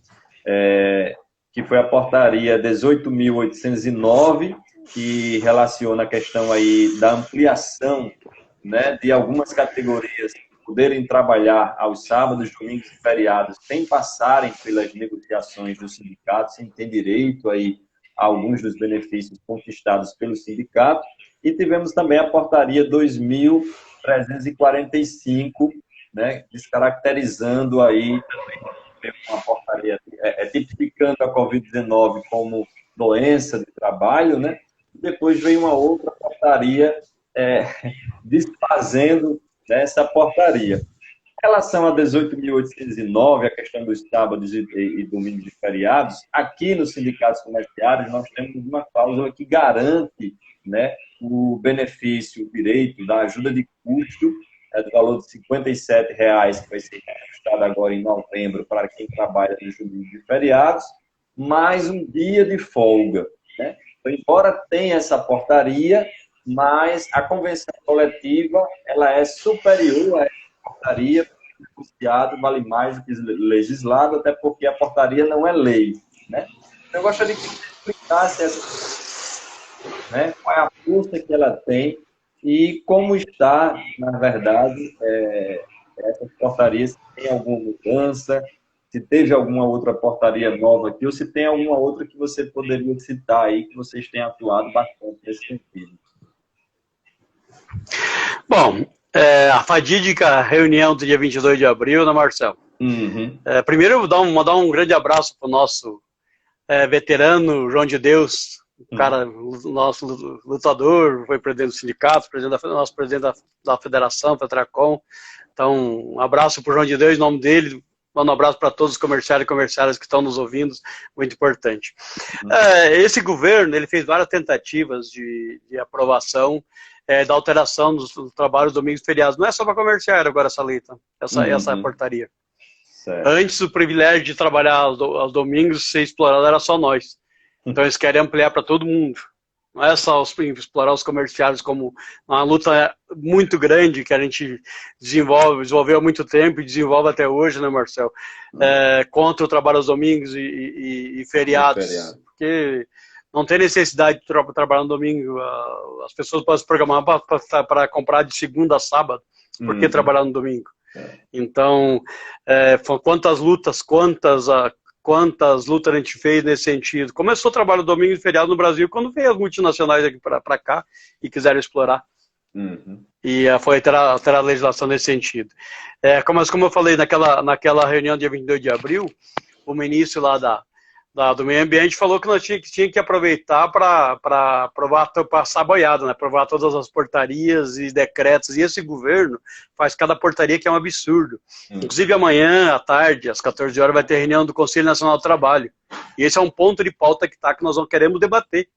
S1: que foi a portaria 18.809, que relaciona a questão aí da ampliação, né, de algumas categorias poderem trabalhar aos sábados, domingos e feriados sem passarem pelas negociações do sindicato, sem ter direito aí a alguns dos benefícios conquistados pelo sindicato. E tivemos também a portaria 2.345, né, descaracterizando aí também uma portaria, tipificando a Covid-19 como doença de trabalho, né? Depois veio uma outra portaria desfazendo essa portaria. Em relação a 18.809, a questão dos sábados e domingos de feriados, aqui nos sindicatos comerciários nós temos uma cláusula que garante, né, o benefício, o direito da ajuda de custo, do valor de R$ 57,00, que vai ser ajustado agora em novembro para quem trabalha nos domingos de feriados, mais um dia de folga. Né? Então, embora tenha essa portaria, mas a convenção coletiva ela é superior a essa portaria, porque negociado vale mais do que legislado, até porque a portaria não é lei. Né? Eu gostaria que você explicasse né, qual é a força que ela tem e como está, na verdade, essas portarias, se tem alguma mudança, se teve alguma outra portaria nova aqui, ou se tem alguma outra que você poderia citar aí, que vocês têm atuado bastante nesse sentido.
S2: Bom, a fatídica reunião do dia 22 de abril, né, Marcelo?
S1: Uhum.
S2: Primeiro, eu vou mandar um grande abraço para o nosso veterano João de Deus, cara, nosso lutador, foi presidente do sindicato, nosso presidente da Federação, Petracom. Então, um abraço para o João de Deus, em nome dele. Mando um abraço para todos os comerciários e comerciárias que estão nos ouvindo, muito importante. Esse governo, ele fez várias tentativas de aprovação da alteração dos trabalhos domingos e feriados. Não é só para comerciário agora essa lei, tá? Essa portaria. Certo. Antes, o privilégio de trabalhar aos domingos ser explorado era só nós. Então, eles querem ampliar para todo mundo. Não é só explorar os comerciários como uma luta muito grande que a gente desenvolveu há muito tempo e desenvolve até hoje, né, Marcel? Contra o trabalho aos domingos e feriados. Porque não tem necessidade de trabalhar no domingo. As pessoas podem se programar para comprar de segunda a sábado. Por que trabalhar no domingo? Então, quantas lutas a gente fez nesse sentido. Começou o trabalho domingo e feriado no Brasil quando veio as multinacionais aqui para cá e quiseram explorar. E foi ter a legislação nesse sentido. Como eu falei, naquela reunião dia 22 de abril, o ministro lá do meio ambiente falou que nós tinha que aproveitar para passar a boiada, né? Aprovar todas as portarias e decretos. E esse governo faz cada portaria que é um absurdo. Inclusive amanhã, à tarde, às 14 horas, vai ter reunião do Conselho Nacional do Trabalho. E esse é um ponto de pauta que nós não queremos debater.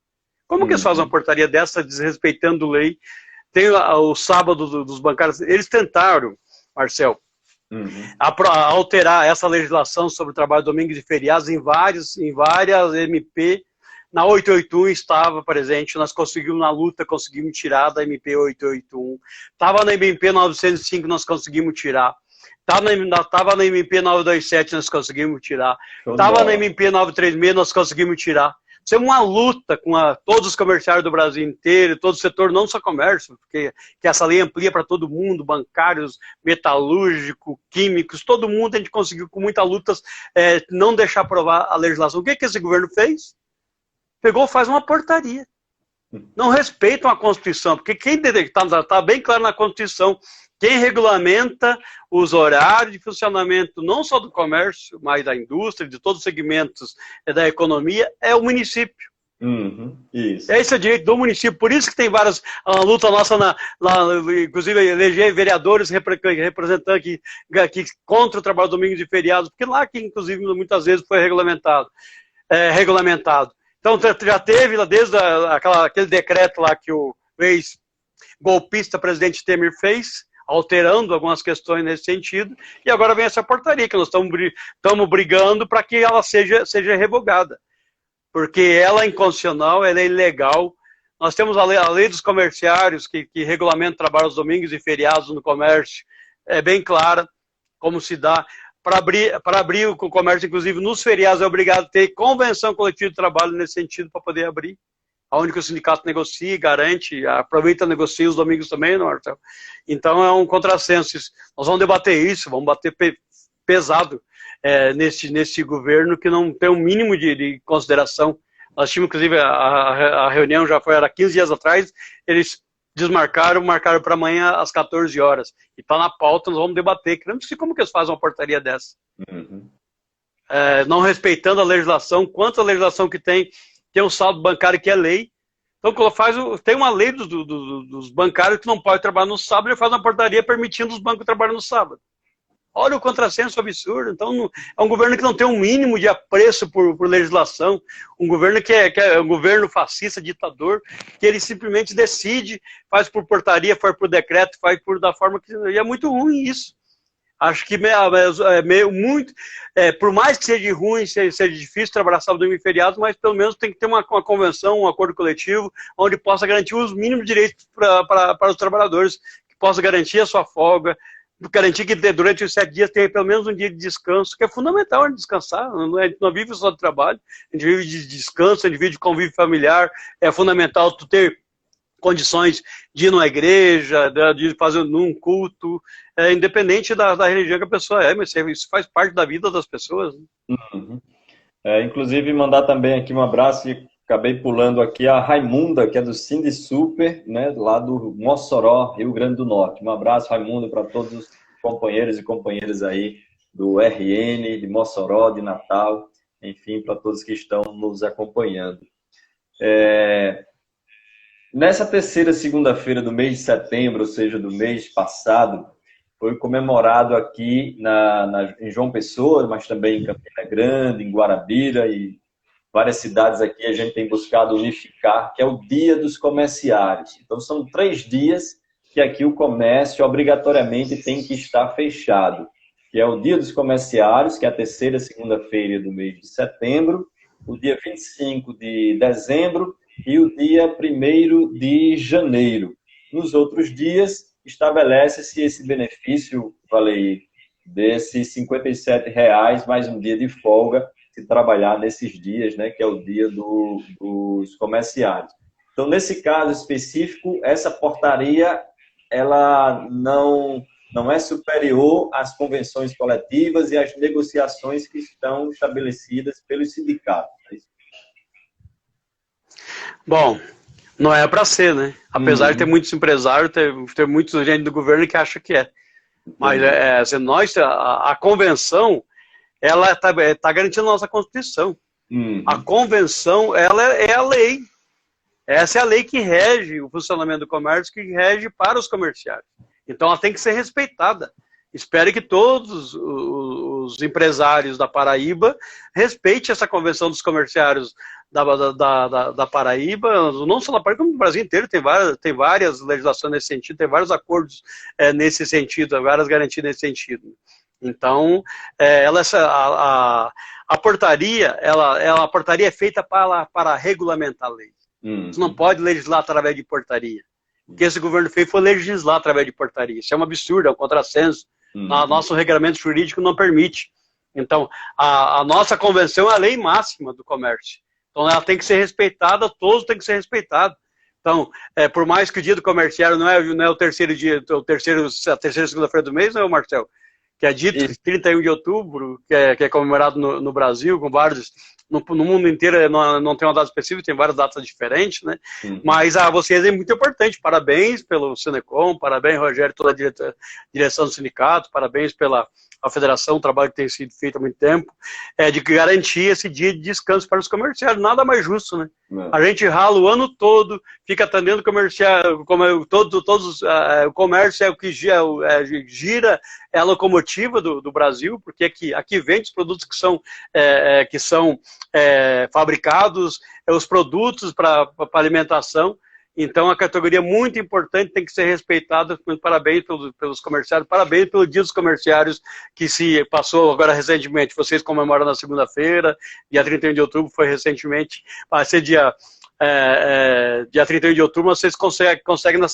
S2: Como que eles fazem uma portaria dessa desrespeitando lei? Tem o sábado dos bancários. Eles tentaram, Marcel, alterar essa legislação sobre o trabalho domingos e feriados em várias MP. Na 881 estava presente, nós conseguimos na luta, conseguimos tirar da MP 881. Estava na MP 905, nós conseguimos tirar. Estava na MP 927, nós conseguimos tirar.
S1: Show de
S2: Estava na
S1: bola.
S2: MP 936, nós conseguimos tirar. Isso é uma luta com todos os comerciários do Brasil inteiro, todo o setor, não só comércio, porque que essa lei amplia para todo mundo, bancários, metalúrgicos, químicos, todo mundo. A gente conseguiu, com muitas lutas, não deixar aprovar a legislação. O que esse governo fez? Pegou, faz uma portaria. Não respeitam a Constituição, porque quem está bem claro na Constituição, quem regulamenta os horários de funcionamento, não só do comércio, mas da indústria, de todos os segmentos da economia, é o município.
S1: Isso.
S2: Esse é o direito do município. Por isso que tem várias luta nossa, inclusive eleger vereadores representantes aqui contra o trabalho domingos e feriados, porque lá que, inclusive, muitas vezes foi regulamentado. Então, já teve lá desde aquele decreto lá que o ex-golpista presidente Temer fez, alterando algumas questões nesse sentido, e agora vem essa portaria, que nós estamos brigando para que ela seja revogada. Porque ela é inconstitucional, ela é ilegal. Nós temos a lei dos comerciários, que regulamenta o trabalho aos domingos e feriados no comércio, é bem clara como se dá. Para abrir o comércio, inclusive nos feriados, é obrigado a ter convenção coletiva de trabalho nesse sentido para poder abrir. Aonde que o sindicato negocia, garante, aproveita e negocia os domingos também, não, Marcelo? Então é um contrassenso isso. Nós vamos debater isso, vamos bater pesado nesse governo que não tem um mínimo de consideração. Nós tínhamos, inclusive, a reunião era 15 dias atrás, eles marcaram para amanhã às 14 horas. E está na pauta, nós vamos debater. Queremos saber como que eles fazem uma portaria dessa. Não respeitando a legislação, quanto a legislação que tem um saldo bancário que é lei. Então, tem uma lei dos bancários que não pode trabalhar no sábado, ele faz uma portaria permitindo os bancos trabalhar no sábado. Olha o contrassenso absurdo. Então, é um governo que não tem um mínimo de apreço por legislação, um governo que é um governo fascista, ditador, que ele simplesmente decide, faz por portaria, faz por decreto, faz da forma que... E é muito ruim isso. Acho que por mais que seja ruim, seja difícil trabalhar sábado e feriado, mas pelo menos tem que ter uma convenção, um acordo coletivo, onde possa garantir os mínimos direitos para os trabalhadores, que possa garantir a sua folga, garantir que durante os 7 dias tenha pelo menos um dia de descanso, que é fundamental a gente descansar. A gente não vive só de trabalho, a gente vive de descanso, a gente vive de convívio familiar. É fundamental tu ter condições de ir numa igreja, de fazer num culto, independente da religião que a pessoa mas isso faz parte da vida das pessoas.
S1: Inclusive, mandar também aqui um abraço, e acabei pulando aqui a Raimunda, que é do Cindy Super, né, lá do Mossoró, Rio Grande do Norte. Um abraço, Raimunda, para todos os companheiros e companheiras aí do RN, de Mossoró, de Natal, enfim, para todos que estão nos acompanhando. Nessa terceira segunda-feira do mês de setembro, ou seja, do mês passado, foi comemorado aqui em João Pessoa, mas também em Campina Grande, em Guarabira e várias cidades aqui a gente tem buscado unificar, que é o Dia dos Comerciários. Então são 3 dias que aqui o comércio obrigatoriamente tem que estar fechado, que é o Dia dos Comerciários, que é a terceira segunda-feira do mês de setembro, o dia 25 de dezembro e o dia 1º de janeiro. Nos outros dias, estabelece-se esse benefício, falei, desses R$ 57,00, mais um dia de folga, se trabalhar nesses dias, né, que é o dia dos comerciários. Então, nesse caso específico, essa portaria, ela não é superior às convenções coletivas e às negociações que estão estabelecidas pelos sindicatos.
S2: Bom, não é para ser, né? Apesar de ter muitos empresários, ter muita gente do governo que acha que é. Mas a convenção, ela está garantindo a nossa Constituição. A convenção, ela é a lei. Essa é a lei que rege o funcionamento do comércio, que rege para os comerciários. Então, ela tem que ser respeitada. Espero que todos os empresários da Paraíba respeitem essa convenção dos comerciários da Paraíba, não só da Paraíba, como no Brasil inteiro. Tem várias legislações nesse sentido, tem vários acordos nesse sentido, várias garantias nesse sentido. Então, a portaria é feita para regulamentar a lei. Você não pode legislar através de portaria. O que esse governo fez foi legislar através de portaria. Isso é um absurdo, é um contrassenso. Nosso regramento jurídico não permite. Então, a nossa convenção é a lei máxima do comércio. Então, ela tem que ser respeitada, todos têm que ser respeitados. Então, por mais que o dia do comerciário não é o terceiro dia, a terceira segunda-feira do mês, não é, Marcel? Que é dia 31 de outubro, que é comemorado no Brasil, com vários... No mundo inteiro não tem uma data específica, tem várias datas diferentes, né? Mas vocês é muito importante. Parabéns pelo Senecom, parabéns, Rogério, toda a direção do sindicato, parabéns pela federação, o trabalho que tem sido feito há muito tempo, de garantir esse dia de descanso para os comerciários. Nada mais justo, né? A gente rala o ano todo, fica atendendo comerciário, o comércio é o que gira, é a locomotiva do Brasil, porque aqui vende os produtos que são fabricados, os produtos para alimentação. Então, a categoria é muito importante, tem que ser respeitada. Parabéns pelos comerciários, parabéns pelo Dia dos Comerciários, que se passou agora recentemente. Vocês comemoram na segunda-feira, dia 31 de outubro foi recentemente. Vai ser dia 31 de outubro, vocês conseguem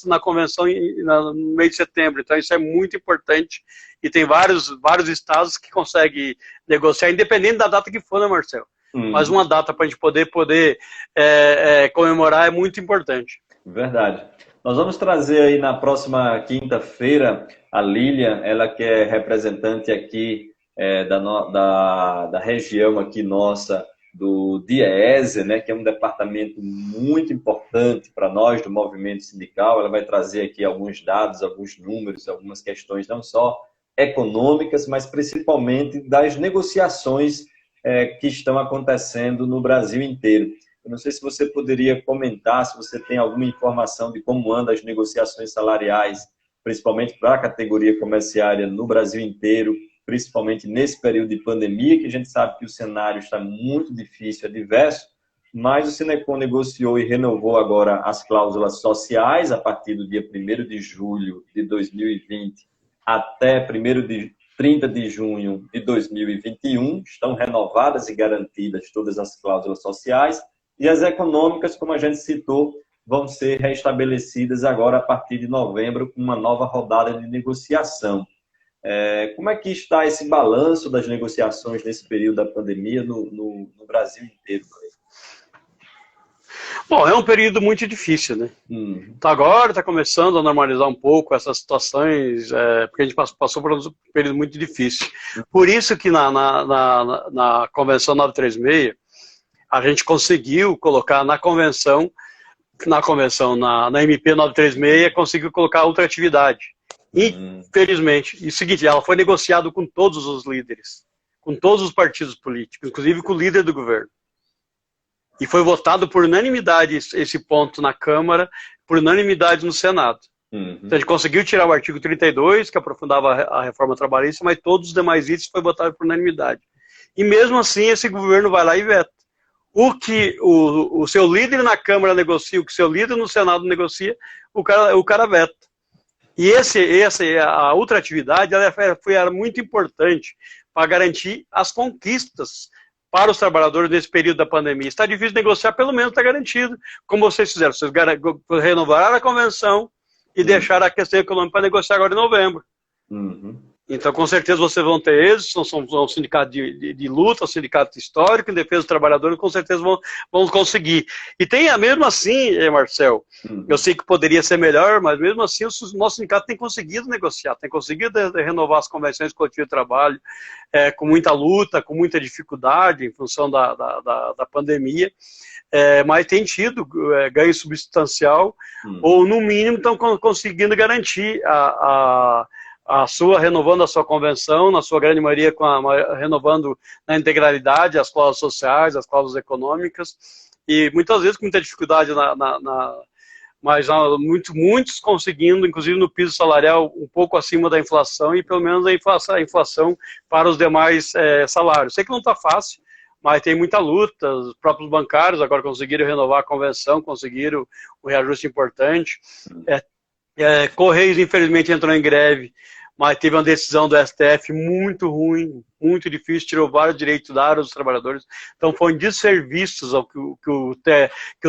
S2: na convenção no mês de setembro. Então, isso é muito importante. E tem vários estados que conseguem negociar, independente da data que for, né, Marcelo? Mas uma data para a gente poder comemorar é muito importante.
S1: Verdade. Nós vamos trazer aí na próxima quinta-feira a Lilian, ela que é representante aqui da região aqui nossa, do DIEESE, né, que é um departamento muito importante para nós do movimento sindical. Ela vai trazer aqui alguns dados, alguns números, algumas questões não só econômicas, mas principalmente das negociações que estão acontecendo no Brasil inteiro. Eu não sei se você poderia comentar, se você tem alguma informação de como andam as negociações salariais, principalmente para a categoria comerciária no Brasil inteiro, principalmente nesse período de pandemia, que a gente sabe que o cenário está muito difícil, adverso, mas o Sinecom negociou e renovou agora as cláusulas sociais a partir do dia 1º de julho de 2020 até 30 de junho de 2021, estão renovadas e garantidas todas as cláusulas sociais, e as econômicas, como a gente citou, vão ser restabelecidas agora a partir de novembro, com uma nova rodada de negociação. Como é que está esse balanço das negociações nesse período da pandemia no Brasil inteiro?
S2: Bom, é um período muito difícil, né? Agora está começando a normalizar um pouco essas situações, porque a gente passou por um período muito difícil. Por isso que na Convenção 936, a gente conseguiu colocar na MP 936, conseguiu colocar outra atividade. Infelizmente. E o seguinte, ela foi negociada com todos os líderes, com todos os partidos políticos, inclusive com o líder do governo. E foi votado por unanimidade esse ponto na Câmara, por unanimidade no Senado. Então a gente conseguiu tirar o artigo 32, que aprofundava a reforma trabalhista, mas todos os demais itens foi votado por unanimidade. E mesmo assim, esse governo vai lá e veta. O que o seu líder na Câmara negocia, o que o seu líder no Senado negocia, o cara veta. E a outra atividade era muito importante para garantir as conquistas para os trabalhadores nesse período da pandemia. Está difícil negociar, pelo menos está garantido. Como vocês fizeram, vocês renovaram a convenção e deixaram a questão econômica para negociar agora em novembro. Então, com certeza, vocês vão ter êxito, são um sindicato de luta, um sindicato histórico, em defesa dos trabalhadores, com certeza vão conseguir. E mesmo assim, Marcel, eu sei que poderia ser melhor, mas mesmo assim o nosso sindicato tem conseguido negociar, tem conseguido renovar as convenções coletivas de trabalho, com muita luta, com muita dificuldade, em função da pandemia, mas tem tido ganho substancial, ou no mínimo estão conseguindo garantir renovando a sua convenção, na sua grande maioria renovando na integralidade as cláusulas sociais, as cláusulas econômicas, e muitas vezes com muita dificuldade, mas muitos conseguindo, inclusive no piso salarial, um pouco acima da inflação, e pelo menos a inflação para os demais salários. Sei que não está fácil, mas tem muita luta. Os próprios bancários agora conseguiram renovar a convenção, conseguiram um reajuste importante. Correios, infelizmente, entrou em greve, mas teve uma decisão do STF muito ruim, muito difícil, tirou vários direitos da área dos trabalhadores. Então foi um desserviço ao que o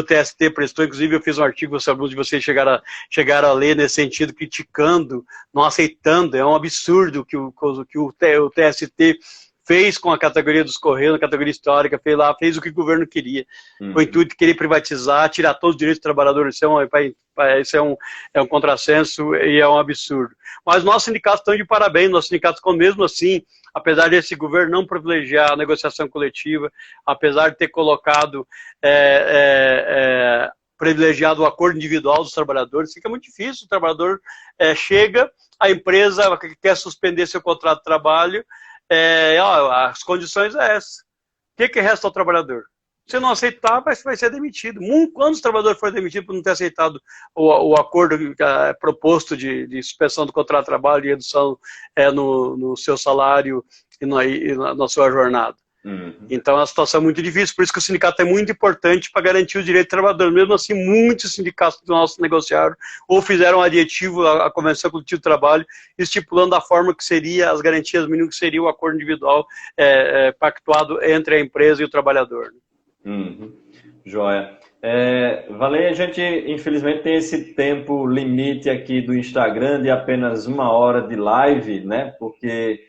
S2: TST prestou. Inclusive eu fiz um artigo, se alguns de vocês chegaram a ler nesse sentido, criticando, não aceitando. É um absurdo que o TST fez com a categoria dos Correios, a categoria histórica, fez o que o governo queria. Com o intuito de querer privatizar, tirar todos os direitos dos trabalhadores. Isso é um contrassenso e é um absurdo. Mas nossos sindicatos estão de parabéns, nossos sindicatos, mesmo assim, apesar desse governo não privilegiar a negociação coletiva, apesar de ter colocado, privilegiado o acordo individual dos trabalhadores, fica muito difícil. O trabalhador chega, a empresa quer suspender seu contrato de trabalho, as condições é essa. O que resta ao trabalhador? Se não aceitar, vai ser demitido. Quando os trabalhadores forem demitidos por não ter aceitado o acordo proposto de suspensão do contrato de trabalho e redução no seu salário e na sua jornada. Então é uma situação muito difícil, por isso que o sindicato é muito importante para garantir os direitos do trabalhador. Mesmo assim, muitos sindicatos nossos negociaram ou fizeram um aditivo à Convenção Coletiva do Trabalho, estipulando a forma que seria, as garantias mínimas que seria o acordo individual pactuado entre a empresa e o trabalhador.
S1: Joia. Valei, a gente infelizmente tem esse tempo limite aqui do Instagram de apenas 1 hora de live, né? Porque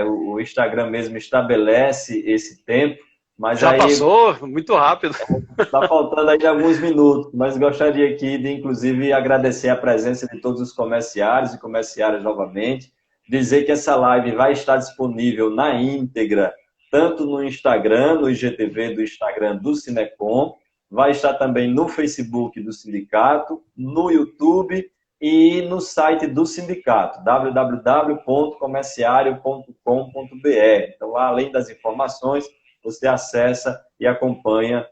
S1: o Instagram mesmo estabelece esse tempo, mas
S2: já passou muito rápido.
S1: Está faltando aí alguns minutos, mas gostaria aqui de, inclusive, agradecer a presença de todos os comerciários e comerciárias novamente, dizer que essa live vai estar disponível na íntegra, tanto no Instagram, no IGTV do Instagram do Sinecom, vai estar também no Facebook do sindicato, no YouTube e no site do sindicato, www.comerciario.com.br. Então, além das informações, você acessa e acompanha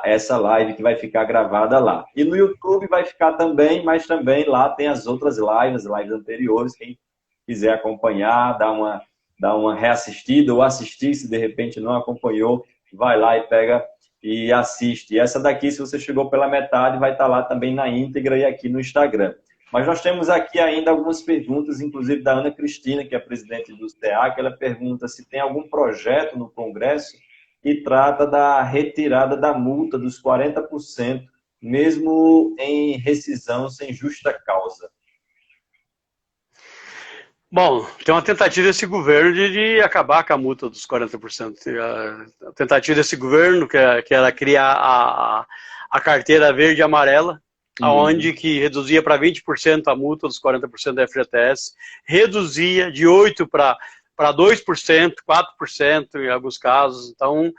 S1: essa live que vai ficar gravada lá. E no YouTube vai ficar também, mas também lá tem as outras lives anteriores, quem quiser acompanhar, dar uma reassistida ou assistir, se de repente não acompanhou, vai lá e pega e assiste. E essa daqui, se você chegou pela metade, vai estar lá também na íntegra e aqui no Instagram. Mas nós temos aqui ainda algumas perguntas, inclusive da Ana Cristina, que é a presidente do CA, que ela pergunta se tem algum projeto no Congresso que trata da retirada da multa dos 40%, mesmo em rescisão sem justa causa.
S2: Bom, tem uma tentativa desse governo de acabar com a multa dos 40%. A tentativa desse governo, que era criar a carteira verde e amarela, onde que reduzia para 20% a multa dos 40% da FGTS, reduzia de 8% para 2%, 4% em alguns casos. Então,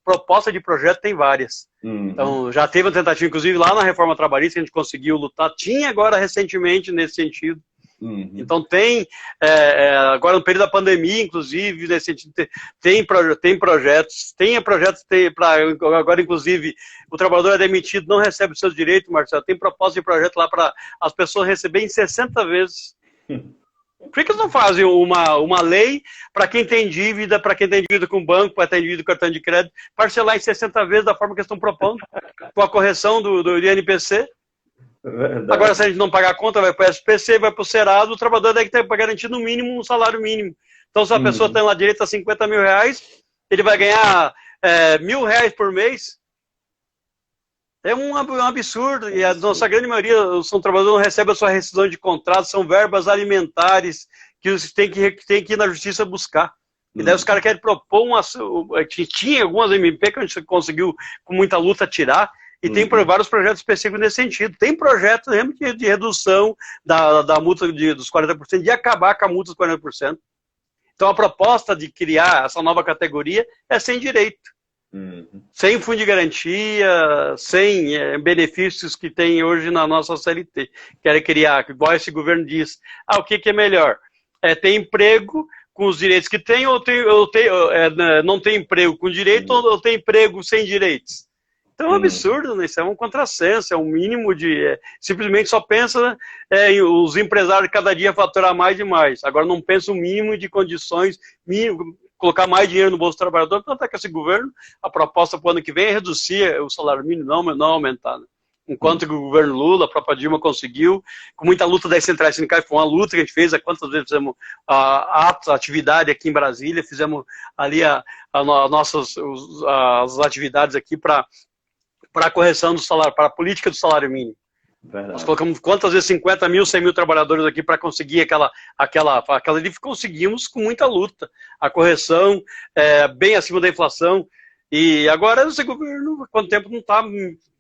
S2: proposta de projeto tem várias. Então, já teve uma tentativa, inclusive lá na reforma trabalhista, que a gente conseguiu lutar, tinha agora recentemente nesse sentido. Então tem, agora no período da pandemia, inclusive, nesse sentido, tem projetos, agora inclusive o trabalhador é demitido, não recebe os seus direitos, Marcelo, tem proposta de projeto lá para as pessoas receberem 60 vezes. Por que eles não fazem uma lei para quem tem dívida com o banco, para quem tem dívida com cartão de crédito, parcelar em 60 vezes da forma que eles estão propondo, com a correção do INPC? Verdade. Agora, se a gente não pagar a conta, vai para o SPC, vai para o Serasa, o trabalhador deve ter para garantir no mínimo um salário mínimo. Então, se a pessoa tem lá direito a 50 mil reais, ele vai ganhar R$1.000 por mês. É um absurdo. E a nossa grande maioria, são trabalhadores não recebem a sua rescisão de contrato, são verbas alimentares que você tem que ir na justiça buscar. E daí os caras querem propor tinha algumas MP que a gente conseguiu, com muita luta, tirar. E tem vários projetos específicos nesse sentido. Tem projetos de redução da multa dos 40%, de acabar com a multa dos 40%. Então, a proposta de criar essa nova categoria é sem direito. Sem fundo de garantia, sem benefícios que tem hoje na nossa CLT. Querem criar, igual esse governo diz, o que é melhor? Ter emprego com os direitos que tem, ou não ter emprego com direito, ou ter emprego sem direitos? Então é um absurdo, né? Isso é um contrassenso, é um mínimo de... simplesmente só pensa em os empresários cada dia faturar mais e mais. Agora não pensa o mínimo de condições, colocar mais dinheiro no bolso do trabalhador. Tanto é que esse governo, a proposta para o ano que vem é reduzir o salário mínimo, não aumentar. Né? enquanto que o governo Lula, a própria Dilma conseguiu, com muita luta das centrais sindicais, foi uma luta que a gente fez, quantas vezes fizemos atos, atividade aqui em Brasília, fizemos ali as atividades aqui para a correção do salário, para a política do salário mínimo. Verdade. Nós colocamos quantas vezes 50 mil, 100 mil trabalhadores aqui para conseguir aquela conseguimos com muita luta, a correção bem acima da inflação. E agora esse governo, quanto tempo não está,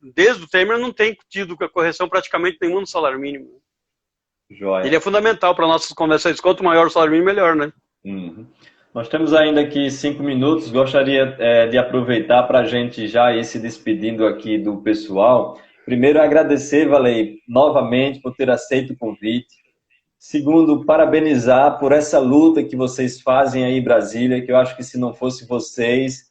S2: desde o Temer não tem tido correção praticamente nenhuma no salário mínimo. Joia. Ele é fundamental para nossas conversões, quanto maior o salário mínimo, melhor, né?
S1: Uhum. Nós temos ainda aqui 5 minutos, gostaria de aproveitar para a gente já ir se despedindo aqui do pessoal. Primeiro, agradecer, Valei, novamente por ter aceito o convite. Segundo, parabenizar por essa luta que vocês fazem aí em Brasília, que eu acho que se não fosse vocês,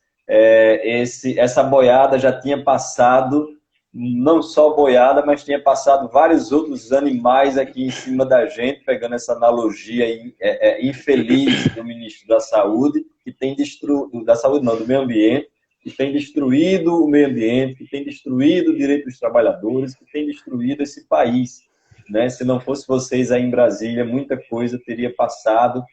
S1: essa boiada já tinha passado, não só boiada, mas tinha passado vários outros animais aqui em cima da gente, pegando essa analogia infeliz do ministro da Saúde, que tem destruído, da saúde não, do meio ambiente, que tem destruído o meio ambiente, que tem destruído o direito dos trabalhadores, que tem destruído esse país. Né? Se não fosse vocês aí em Brasília, muita coisa teria passado,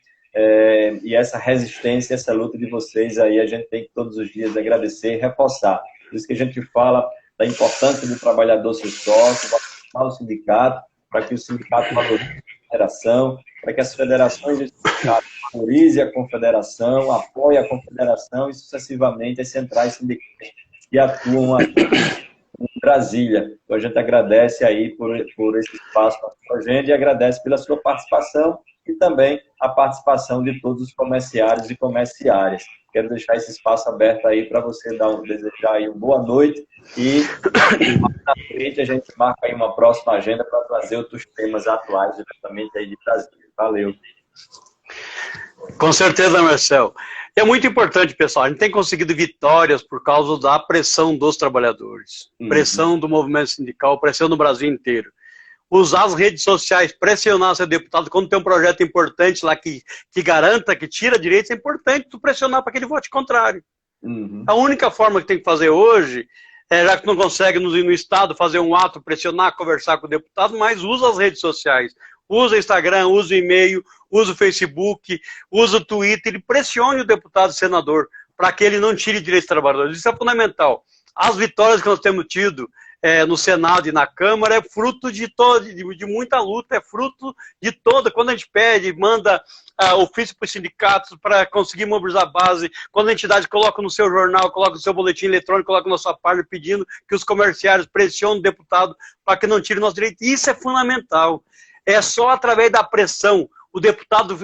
S1: e essa resistência, essa luta de vocês aí, a gente tem que todos os dias agradecer e reforçar. Por isso que a gente fala da importância do trabalhador ser sócio, valorizar o sindicato, para que o sindicato valorize a federação, para que as federações de sindicato valorizem a confederação, apoiem a confederação e sucessivamente as centrais sindicais que atuam aqui em Brasília. Então a gente agradece aí por esse espaço para a gente e agradece pela sua participação e também a participação de todos os comerciários e comerciárias. Quero deixar esse espaço aberto aí para você desejar aí uma boa noite e mais na frente a gente marca aí uma próxima agenda para trazer outros temas atuais diretamente aí de Brasília. Valeu.
S2: Com certeza, Marcel. É muito importante, pessoal, a gente tem conseguido vitórias por causa da pressão dos trabalhadores, pressão do movimento sindical, pressão no Brasil inteiro. Usar as redes sociais, pressionar seu deputado, quando tem um projeto importante lá que garanta, que tira direitos, é importante tu pressionar para que ele vote contrário. A única forma que tem que fazer hoje, já que não consegue no Estado fazer um ato, pressionar, conversar com o deputado, mas usa as redes sociais. Usa o Instagram, usa o e-mail, usa o Facebook, usa o Twitter, ele pressione o deputado e senador para que ele não tire direitos dos trabalhadores. Isso é fundamental. As vitórias que nós temos tido no Senado e na Câmara é fruto de muita luta, é fruto de toda. Quando a gente pede, manda ofício para os sindicatos para conseguir mobilizar a base, quando a entidade coloca no seu jornal, coloca no seu boletim eletrônico, coloca na sua página pedindo que os comerciários pressionem o deputado para que não tire o nosso direito. Isso é fundamental. É só através da pressão. O deputado,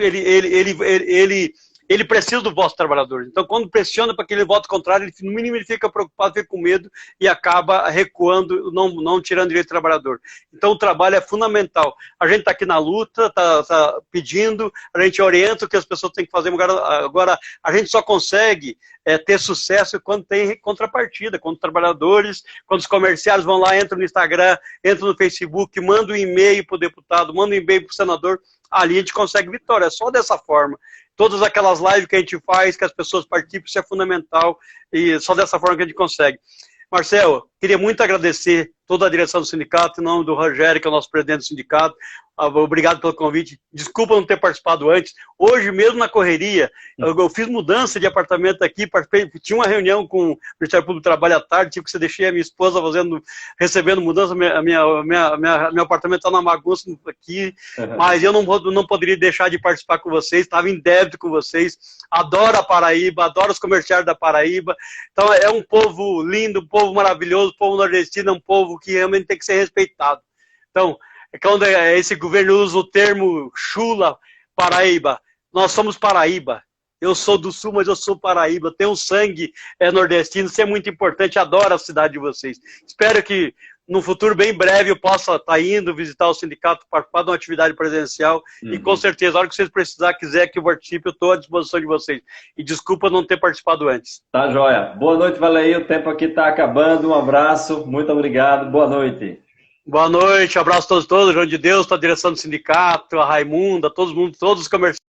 S2: ele precisa do voto dos trabalhadores. Então, quando pressiona para que ele vote contrário, no mínimo ele fica preocupado, fica com medo e acaba recuando, não tirando direito do trabalhador. Então, o trabalho é fundamental. A gente está aqui na luta, está pedindo, a gente orienta o que as pessoas têm que fazer. Agora a gente só consegue ter sucesso quando tem contrapartida, quando os trabalhadores, quando os comerciários vão lá, entram no Instagram, entram no Facebook, mandam um e-mail para o deputado, mandam um e-mail para o senador, ali a gente consegue vitória. É só dessa forma. Todas aquelas lives que a gente faz, que as pessoas participam, isso é fundamental e só dessa forma que a gente consegue. Marcel, queria muito agradecer toda a direção do sindicato, em nome do Rogério, que é o nosso presidente do sindicato. Obrigado pelo convite. Desculpa não ter participado antes. Hoje, mesmo na correria, eu fiz mudança de apartamento aqui, tinha uma reunião com o Ministério Público do Trabalho à tarde, tive que deixei a minha esposa recebendo mudança, meu apartamento está na bagunça aqui, mas eu não poderia deixar de participar com vocês, estava em débito com vocês, adoro a Paraíba, adoro os comerciários da Paraíba, então é um povo lindo, um povo maravilhoso, um povo nordestino, é um povo que realmente tem que ser respeitado. Então, quando esse governo usa o termo chula, Paraíba, nós somos Paraíba. Eu sou do Sul, mas eu sou Paraíba. Tenho um sangue nordestino, isso é muito importante. Adoro a cidade de vocês. Espero que no futuro bem breve eu possa estar indo visitar o sindicato, participar de uma atividade presencial e com certeza, a hora que vocês precisarem, quiser que eu participe, eu estou à disposição de vocês. E desculpa não ter participado antes.
S1: Tá, joia. Boa noite, Valei. O tempo aqui está acabando. Um abraço, muito obrigado. Boa noite.
S2: Boa noite, abraço a todos, João de Deus, toda a direção do sindicato, a Raimunda, todos os comerciantes.